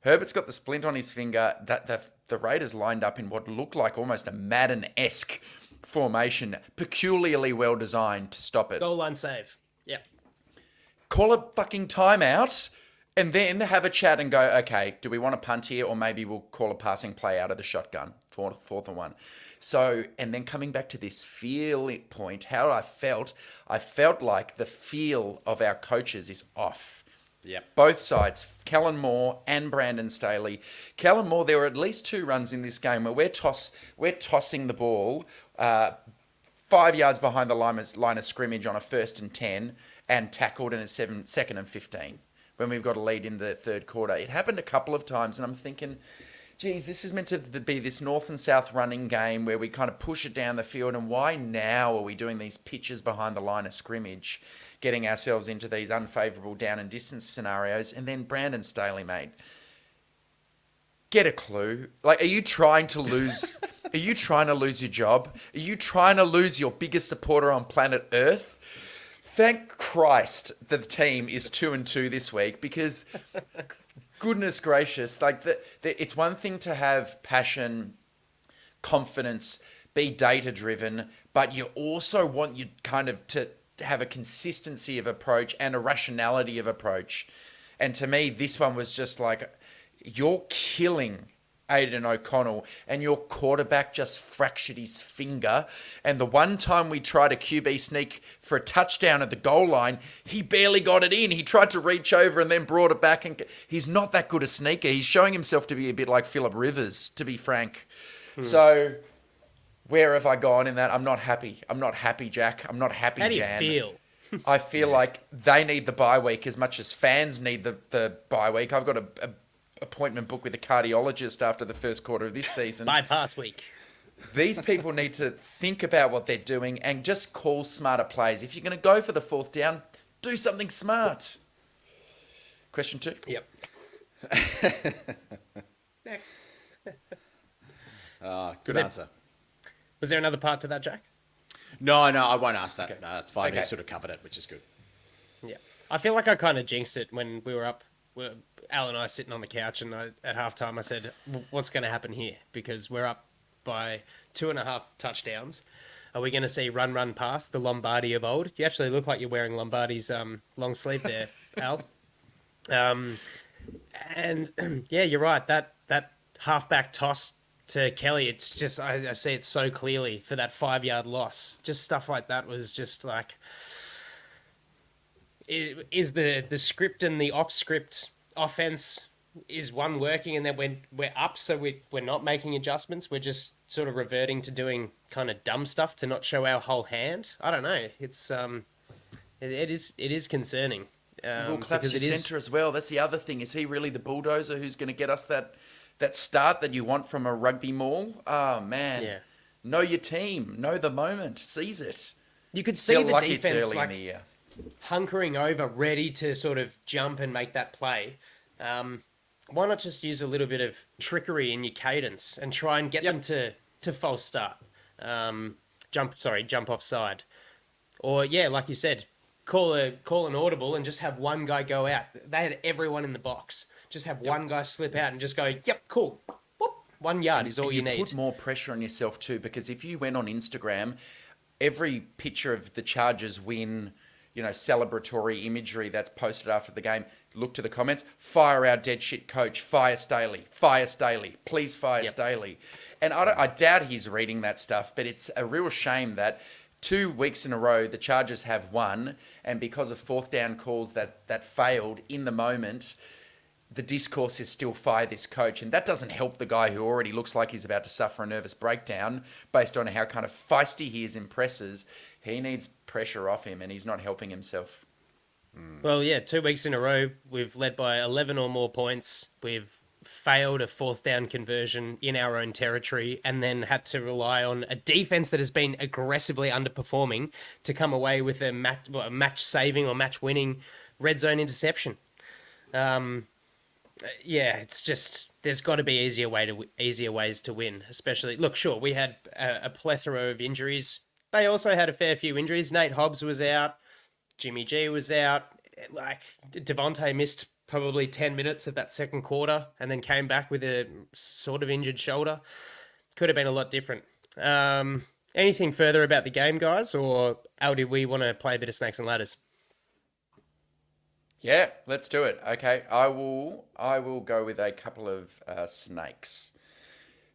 Herbert's got the splint on his finger. The Raiders lined up in what looked like almost a Madden-esque formation, peculiarly well designed to stop it. Goal line save. Yeah. Call a fucking timeout and then have a chat and go, okay, do we want to punt here, or maybe we'll call a passing play out of the shotgun, fourth and one. So, and then coming back to this feel point, how I felt like the feel of our coaches is off. Yeah. Both sides, Kellen Moore and Brandon Staley. Kellen Moore, there were at least 2 runs in this game where we're tossing the ball 5 yards behind the line of scrimmage on a 1st and 10 and tackled in a 2nd and 15 when we've got a lead in the third quarter. It happened a couple of times, and I'm thinking, geez, this is meant to be this north and south running game where we kind of push it down the field, and why now are we doing these pitches behind the line of scrimmage, getting ourselves into these unfavourable down and distance scenarios? And then Brandon Staley, mate, get a clue. Like, are you trying to lose? Are you trying to lose your job? Are you trying to lose your biggest supporter on planet Earth? Thank Christ the team is 2-2 this week, because goodness gracious, like it's one thing to have passion, confidence, be data driven, but you also want you kind of to have a consistency of approach and a rationality of approach. And to me, this one was just like, you're killing Aidan O'Connell, and your quarterback just fractured his finger. And the one time we tried a QB sneak for a touchdown at the goal line, he barely got it in. He tried to reach over and then brought it back. And he's not that good a sneaker. He's showing himself to be a bit like Phillip Rivers, to be frank. So where have I gone in that? I'm not happy. I'm not happy, Jack. I'm not happy, Jan. How do you feel? I feel like they need the bye week as much as fans need the bye week. I've got a appointment booked with a cardiologist after the first quarter of this season. Bypass week. These people need to think about what they're doing and just call smarter plays. If you're going to go for the fourth down, do something smart. Question 2? Yep. Next. Good answer. Was there another part to that, Jack? No, I won't ask that. Okay. No, that's fine. Okay. He sort of covered it, which is good. Yeah. I feel like I kind of jinxed it when we were up. Al and I sitting on the couch, and at halftime I said, "What's going to happen here? Because we're up by 2.5 touchdowns. Are we going to see run pass the Lombardi of old?" You actually look like you're wearing Lombardi's long sleeve there, Al. And yeah, you're right. That halfback toss to Kelly, it's just I see it so clearly for that 5-yard loss. Just stuff like that was just like, is the script and the off script offense, is one working and then we're up, so we're not making adjustments. We're just sort of reverting to doing kind of dumb stuff to not show our whole hand. I don't know. It's it is concerning. Will Clapp's your centre as well. That's the other thing. Is he really the bulldozer who's going to get us that start that you want from a rugby maul? Oh, man. Yeah. Know your team. Know the moment. Seize it. You could see Feel the lucky defense it's early like in the year. hunkering over, ready to sort of jump and make that play. Why not just use a little bit of trickery in your cadence and try and get them to false start? Jump offside. Or, yeah, like you said, call an audible and just have one guy go out. They had everyone in the box. Just have one guy slip out and just go, yep, cool. Whoop, 1 yard is all you need. Put more pressure on yourself too, because if you went on Instagram, every picture of the Chargers win, celebratory imagery that's posted after the game, look to the comments, fire our dead shit coach, fire Staley, please fire Staley. And I doubt he's reading that stuff, but it's a real shame that 2 weeks in a row the Chargers have won, and because of fourth down calls that failed in the moment, the discourse is still fire this coach. And that doesn't help the guy who already looks like he's about to suffer a nervous breakdown based on how kind of feisty he is in presses. He needs pressure off him, and he's not helping himself. Well, yeah, 2 weeks in a row, we've led by 11 or more points. We've failed a fourth down conversion in our own territory, and then had to rely on a defense that has been aggressively underperforming to come away with a match-saving or match-winning red zone interception. Yeah, it's just, there's got to be easier ways to win. Especially, look, sure, we had a plethora of injuries. They also had a fair few injuries. Nate Hobbs was out. Jimmy G was out. Like, Devontae missed probably 10 minutes of that second quarter and then came back with a sort of injured shoulder. Could have been a lot different. Anything further about the game, guys? Or, Al, do we want to play a bit of Snakes and Ladders? Yeah, let's do it. Okay, I will go with a couple of snakes.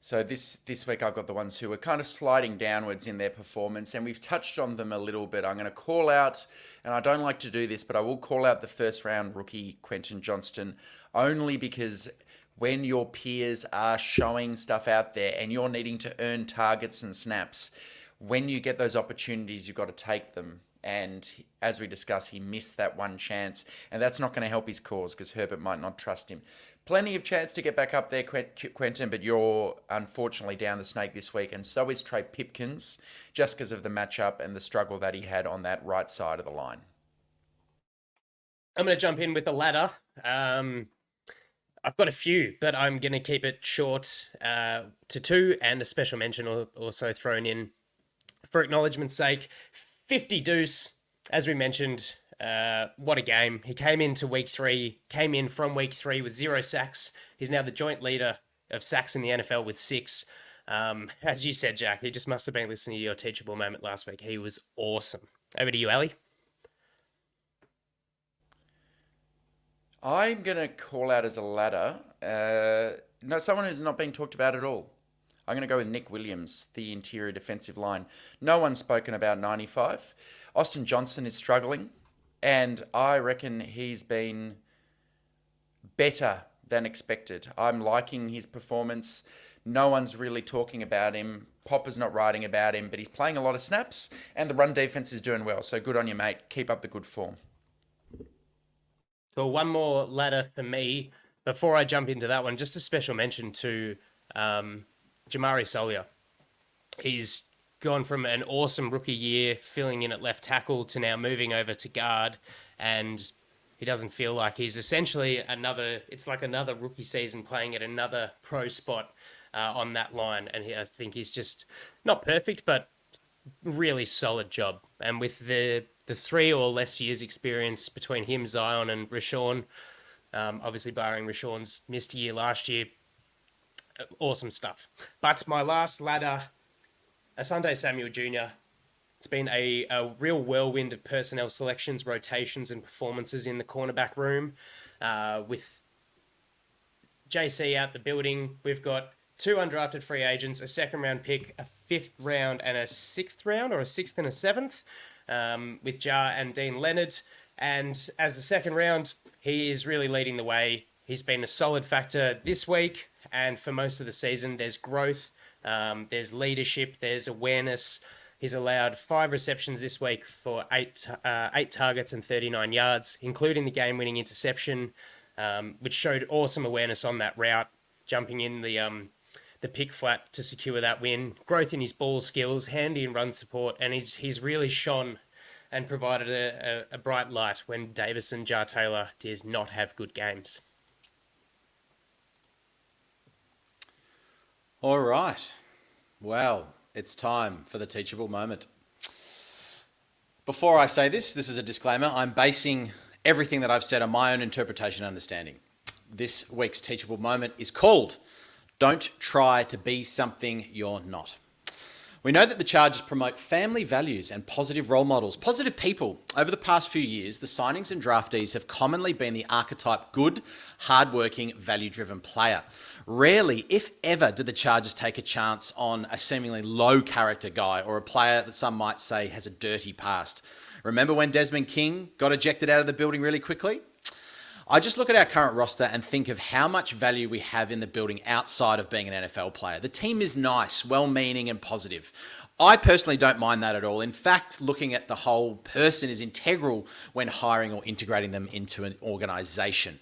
So this week I've got the ones who are kind of sliding downwards in their performance, and we've touched on them a little bit. I'm going to call out, and I don't like to do this, but I will call out the first round rookie Quentin Johnston, only because when your peers are showing stuff out there and you're needing to earn targets and snaps, when you get those opportunities, you've got to take them. And as we discussed, he missed that one chance, and that's not going to help his cause because Herbert might not trust him. Plenty of chance to get back up there, Quentin, but you're unfortunately down the snake this week, and so is Trey Pipkins, just because of the matchup and the struggle that he had on that right side of the line. I'm going to jump in with a ladder. I've got a few, but I'm going to keep it short to 2, and a special mention also thrown in for acknowledgement's sake. 50 deuce, as we mentioned, what a game. He came in from week 3 with 0 sacks. He's now the joint leader of sacks in the NFL with 6. As you said, Jack, he just must have been listening to your Teachable Moment last week. He was awesome. Over to you, Ali. I'm going to call out as a ladder, someone who's not being talked about at all. I'm going to go with Nick Williams, the interior defensive line. No one's spoken about 95. Austin Johnson is struggling, and I reckon he's been better than expected. I'm liking his performance. No one's really talking about him. Popper's not writing about him, but he's playing a lot of snaps, and the run defense is doing well. So good on you, mate. Keep up the good form. So one more ladder for me. Before I jump into that one, just a special mention to Jamari Sawyer. He's gone from an awesome rookie year filling in at left tackle to now moving over to guard, and he doesn't feel like he's essentially another rookie season playing at another pro spot on that line. And I think he's just not perfect, but really solid job. And with the 3 or less years experience between him, Zion, and Rashawn, Obviously, barring Rashawn's missed year last year. Awesome stuff. But my last ladder, Asante Samuel Jr. It's been a real whirlwind of personnel selections, rotations, and performances in the cornerback room. With JC out the building, we've got 2 undrafted free agents, a 2nd-round pick, a 5th round, and a 6th round, or a 6th and a 7th, with Jar and Dean Leonard. And as the 2nd round, he is really leading the way. He's been a solid factor this week, and for most of the season, there's growth, there's leadership, there's awareness. He's allowed 5 receptions this week for 8 targets and 39 yards, including the game-winning interception, which showed awesome awareness on that route, jumping in the pick flat to secure that win. Growth in his ball skills, handy in run support, and he's really shone and provided a bright light when Davis and Jar Taylor did not have good games. All right. Well, it's time for the teachable moment. Before I say this is a disclaimer. I'm basing everything that I've said on my own interpretation and understanding. This week's teachable moment is called Don't Try to Be Something You're Not. We know that the Chargers promote family values and positive role models, positive people. Over the past few years, the signings and draftees have commonly been the archetype good, hardworking, value-driven player. Rarely, if ever, did the Chargers take a chance on a seemingly low-character guy or a player that some might say has a dirty past. Remember when Desmond King got ejected out of the building really quickly? I just look at our current roster and think of how much value we have in the building outside of being an NFL player. The team is nice, well-meaning and positive. I personally don't mind that at all. In fact, looking at the whole person is integral when hiring or integrating them into an organization.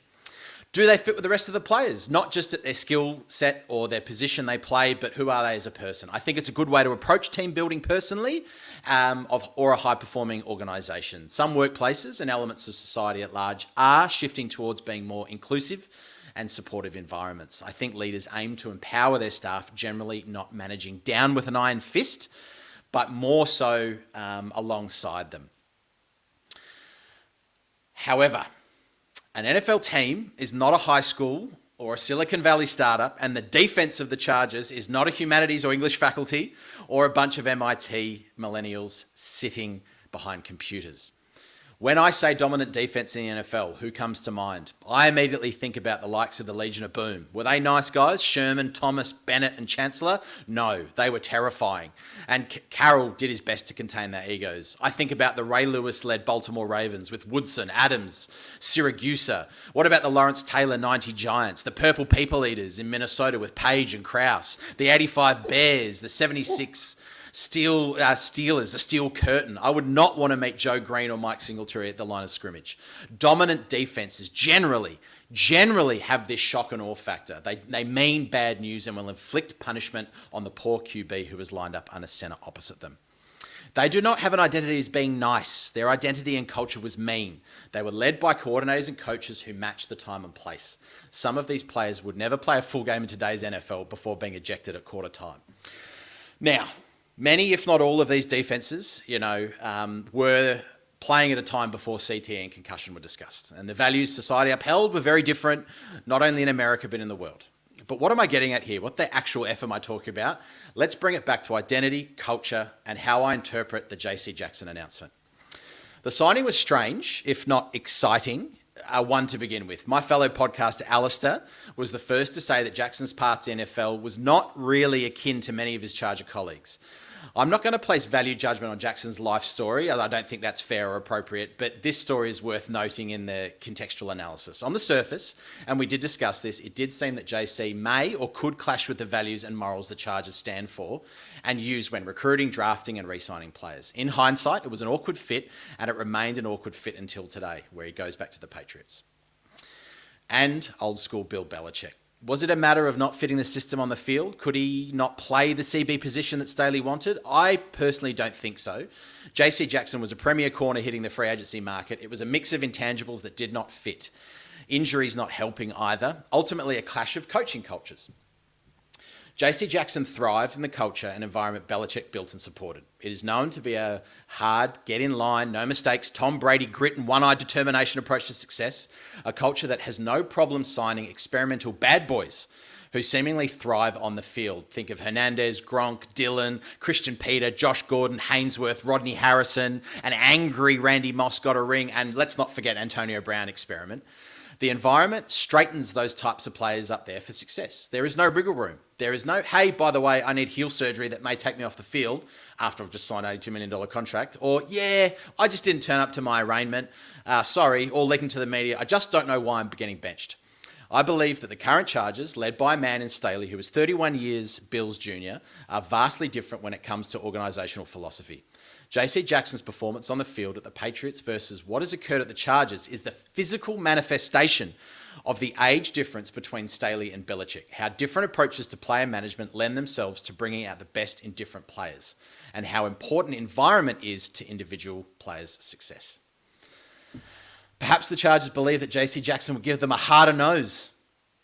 Do they fit with the rest of the players? Not just at their skill set or their position they play, but who are they as a person? I think it's a good way to approach team building personally or a high-performing organisation. Some workplaces and elements of society at large are shifting towards being more inclusive and supportive environments. I think leaders aim to empower their staff, generally not managing down with an iron fist, but more so alongside them. However, an NFL team is not a high school or a Silicon Valley startup, and the defense of the Chargers is not a humanities or English faculty or a bunch of MIT millennials sitting behind computers. When I say dominant defense in the NFL, who comes to mind? I immediately think about the likes of the Legion of Boom. Were they nice guys? Sherman, Thomas, Bennett, and Chancellor? No, they were terrifying. And Carroll did his best to contain their egos. I think about the Ray Lewis-led Baltimore Ravens with Woodson, Adams, Siragusa. What about the Lawrence Taylor 90 Giants? The Purple People Eaters in Minnesota with Page and Krause. The 85 Bears, the 76... Steelers, the Steel Curtain. I would not want to meet Joe Green or Mike Singletary at the line of scrimmage. Dominant defenses generally have this shock and awe factor. They mean bad news and will inflict punishment on the poor QB who is lined up under center opposite them. They do not have an identity as being nice. Their identity and culture was mean. They were led by coordinators and coaches who matched the time and place. Some of these players would never play a full game in today's NFL before being ejected at quarter time. Now, many, if not all of these defenses, were playing at a time before CTE and concussion were discussed. And the values society upheld were very different, not only in America, but in the world. But what am I getting at here? What the actual F am I talking about? Let's bring it back to identity, culture, and how I interpret the JC Jackson announcement. The signing was strange, if not exciting, one to begin with. My fellow podcaster Alistair was the first to say that Jackson's path to NFL was not really akin to many of his Charger colleagues. I'm not going to place value judgment on Jackson's life story. I don't think that's fair or appropriate, but this story is worth noting in the contextual analysis. On the surface, and we did discuss this, it did seem that JC may or could clash with the values and morals the Chargers stand for and use when recruiting, drafting, and re-signing players. In hindsight, it was an awkward fit, and it remained an awkward fit until today, where he goes back to the Patriots. And old school Bill Belichick. Was it a matter of not fitting the system on the field? Could he not play the CB position that Staley wanted? I personally don't think so. JC Jackson was a premier corner hitting the free agency market. It was a mix of intangibles that did not fit. Injuries not helping either. Ultimately, a clash of coaching cultures. JC Jackson thrived in the culture and environment Belichick built and supported. It is known to be a hard, get in line, no mistakes, Tom Brady grit and one-eyed determination approach to success, a culture that has no problem signing experimental bad boys who seemingly thrive on the field. Think of Hernandez, Gronk, Dillon, Christian Peter, Josh Gordon, Hainsworth, Rodney Harrison, an angry Randy Moss got a ring, and let's not forget Antonio Brown experiment. The environment straightens those types of players up there for success. There is no wriggle room. There is no, hey, by the way, I need heel surgery that may take me off the field after I've just signed an $82 million contract. Or, yeah, I just didn't turn up to my arraignment. Sorry, or leaking to the media. I just don't know why I'm getting benched. I believe that the current Chargers, led by a man in Staley who was 31 years Bills Jr., are vastly different when it comes to organisational philosophy. JC Jackson's performance on the field at the Patriots versus what has occurred at the Chargers is the physical manifestation of the age difference between Staley and Belichick, how different approaches to player management lend themselves to bringing out the best in different players, and how important environment is to individual players' success. Perhaps the Chargers believe that JC Jackson would give them a harder nose.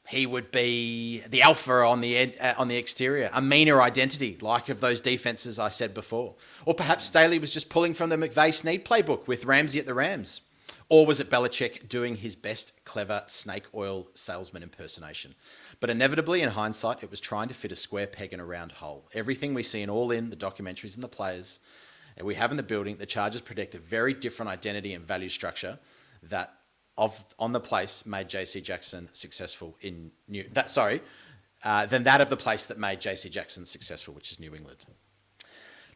He would be the alpha on the exterior, a meaner identity, like of those defenses I said before. Or perhaps Staley was just pulling from the McVay-Snead playbook with Ramsey at the Rams. Or was it Belichick doing his best clever snake oil salesman impersonation? But inevitably, in hindsight, it was trying to fit a square peg in a round hole. Everything we see in All In, the documentaries and the players that we have in the building, the Chargers predict a very different identity and value structure that on the place made JC Jackson successful than that of the place that made JC Jackson successful, which is New England.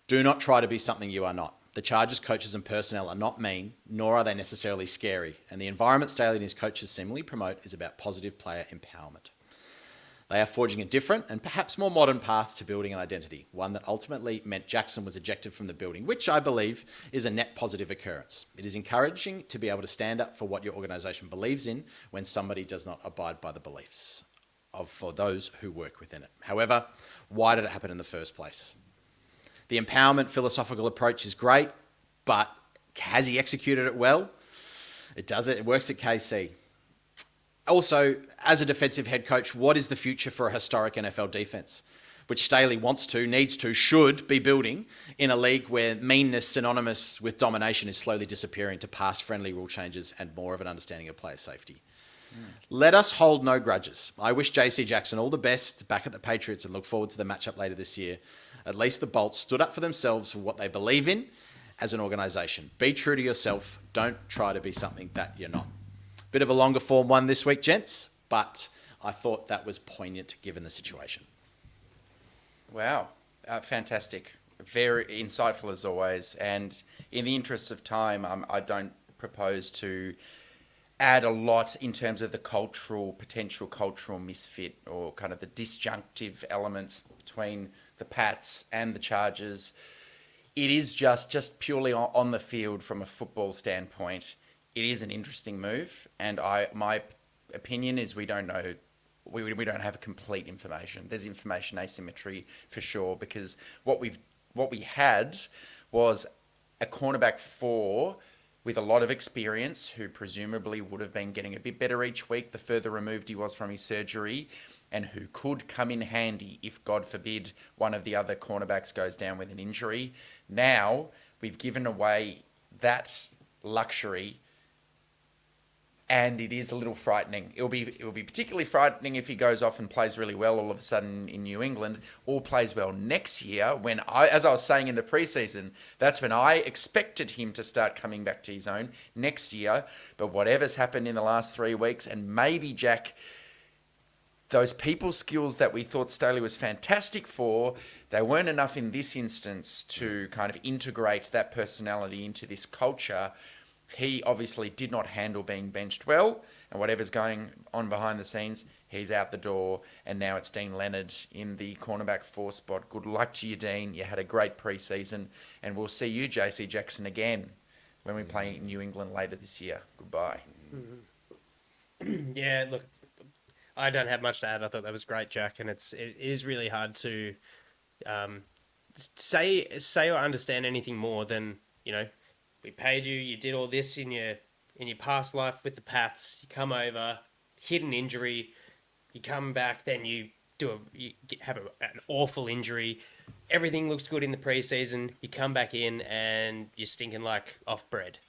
Do not try to be something you are not. The Chargers coaches and personnel are not mean, nor are they necessarily scary, and the environment Staley and his coaches seemingly promote is about positive player empowerment. They are forging a different and perhaps more modern path to building an identity, one that ultimately meant Jackson was ejected from the building, which I believe is a net positive occurrence. It is encouraging to be able to stand up for what your organisation believes in when somebody does not abide by the beliefs for those who work within it. However, why did it happen in the first place? The empowerment philosophical approach is great, but has he executed it well? It does it. It works at KC. Also, as a defensive head coach, what is the future for a historic NFL defense? Which Staley wants to, needs to, should be building in a league where meanness synonymous with domination is slowly disappearing to pass-friendly rule changes and more of an understanding of player safety. Let us hold no grudges. I wish JC Jackson all the best back at the Patriots and look forward to the matchup later this year. At least the Bolts stood up for themselves for what they believe in as an organisation. Be true to yourself. Don't try to be something that you're not. Bit of a longer form one this week, gents, but I thought that was poignant given the situation. Wow. Fantastic. Very insightful as always. And in the interest of time, I don't propose to add a lot in terms of the potential cultural misfit or kind of the disjunctive elements between the Pats and the Chargers. It is just purely on the field from a football standpoint. It is an interesting move, and my opinion is we don't know. We don't have complete information. There's information asymmetry for sure, because what we had was a cornerback 4 with a lot of experience who presumably would have been getting a bit better each week the further removed he was from his surgery, and who could come in handy if, God forbid, one of the other cornerbacks goes down with an injury. Now we've given away that luxury, and it is a little frightening. It'll be particularly frightening if he goes off and plays really well all of a sudden in New England, or plays well next year when, as I was saying in the preseason, that's when I expected him to start coming back to his own next year. But whatever's happened in the last 3 weeks, and maybe, Jack, those people skills that we thought Staley was fantastic for, they weren't enough in this instance to kind of integrate that personality into this culture. He obviously did not handle being benched well, and whatever's going on behind the scenes, he's out the door, and now it's Dean Leonard in the cornerback 4 spot. Good luck to you, Dean. You had a great preseason, and we'll see you, JC Jackson, again when we play in New England later this year. Goodbye. Yeah, look, I don't have much to add. I thought that was great, Jack, and it is really hard to say or understand anything more than, we paid you, you did all this in your past life with the Pats, you come over, hit an injury, you come back, then you have an awful injury. Everything looks good in the preseason. You come back in and you're stinking like off bread.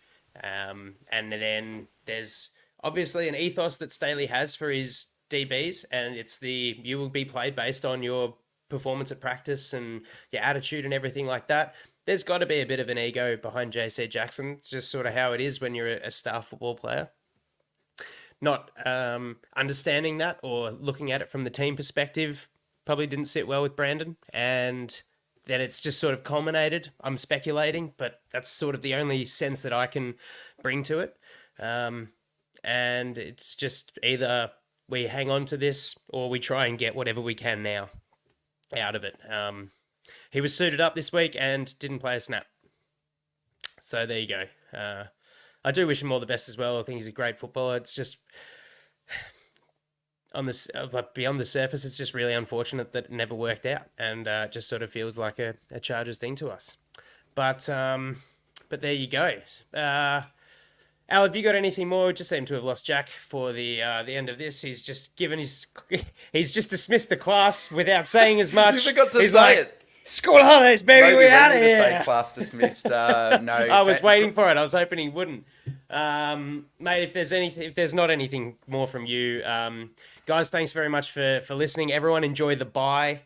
And then there's obviously an ethos that Staley has for his DBs, and it's you will be played based on your performance at practice and your attitude and everything like that. There's got to be a bit of an ego behind JC Jackson. It's just sort of how it is when you're a star football player. Not understanding that or looking at it from the team perspective probably didn't sit well with Brandon, and then it's just sort of culminated. I'm speculating, but that's sort of the only sense that I can bring to it. And it's just either we hang on to this or we try and get whatever we can now out of it. He was suited up this week and didn't play a snap. So there you go. I do wish him all the best as well. I think he's a great footballer. It's just beyond the surface, it's just really unfortunate that it never worked out, and it just sort of feels like a Chargers thing to us. But there you go. Al, have you got anything more? We just seem to have lost Jack for the end of this. He's just he's just dismissed the class without saying as much. You forgot to he's say like, it. School holidays, baby, we're out of To here. say class dismissed. No, I was waiting for it. I was hoping he wouldn't. Mate, if there's not anything more from you, guys, thanks very much for listening. Everyone enjoy the bye,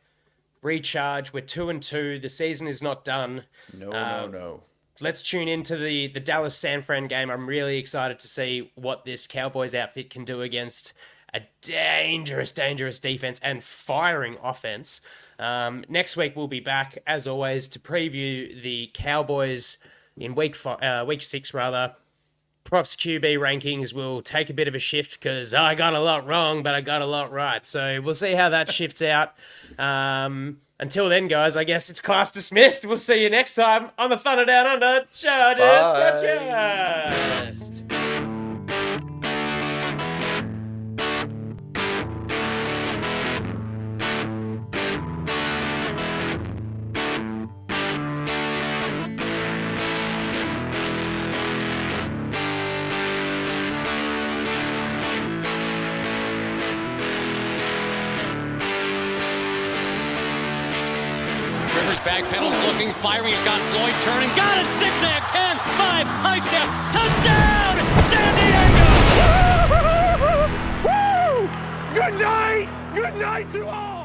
recharge. We're 2-2. The season is not done. No. Let's tune into the Dallas San Fran game. I'm really excited to see what this Cowboys outfit can do against a dangerous defense and firing offense. Next week we'll be back as always to preview the Cowboys in week 6 rather. Props QB rankings will take a bit of a shift because I got a lot wrong, but I got a lot right. So we'll see how that shifts out. Until then, guys, I guess it's class dismissed. We'll see you next time on the Thunder Down Under Chargers Podcast. Back pedals looking, firing, he's got Floyd turning, got it, zigzag, 10, 5, high step, touchdown, San Diego! Woo! Good night! Good night to all!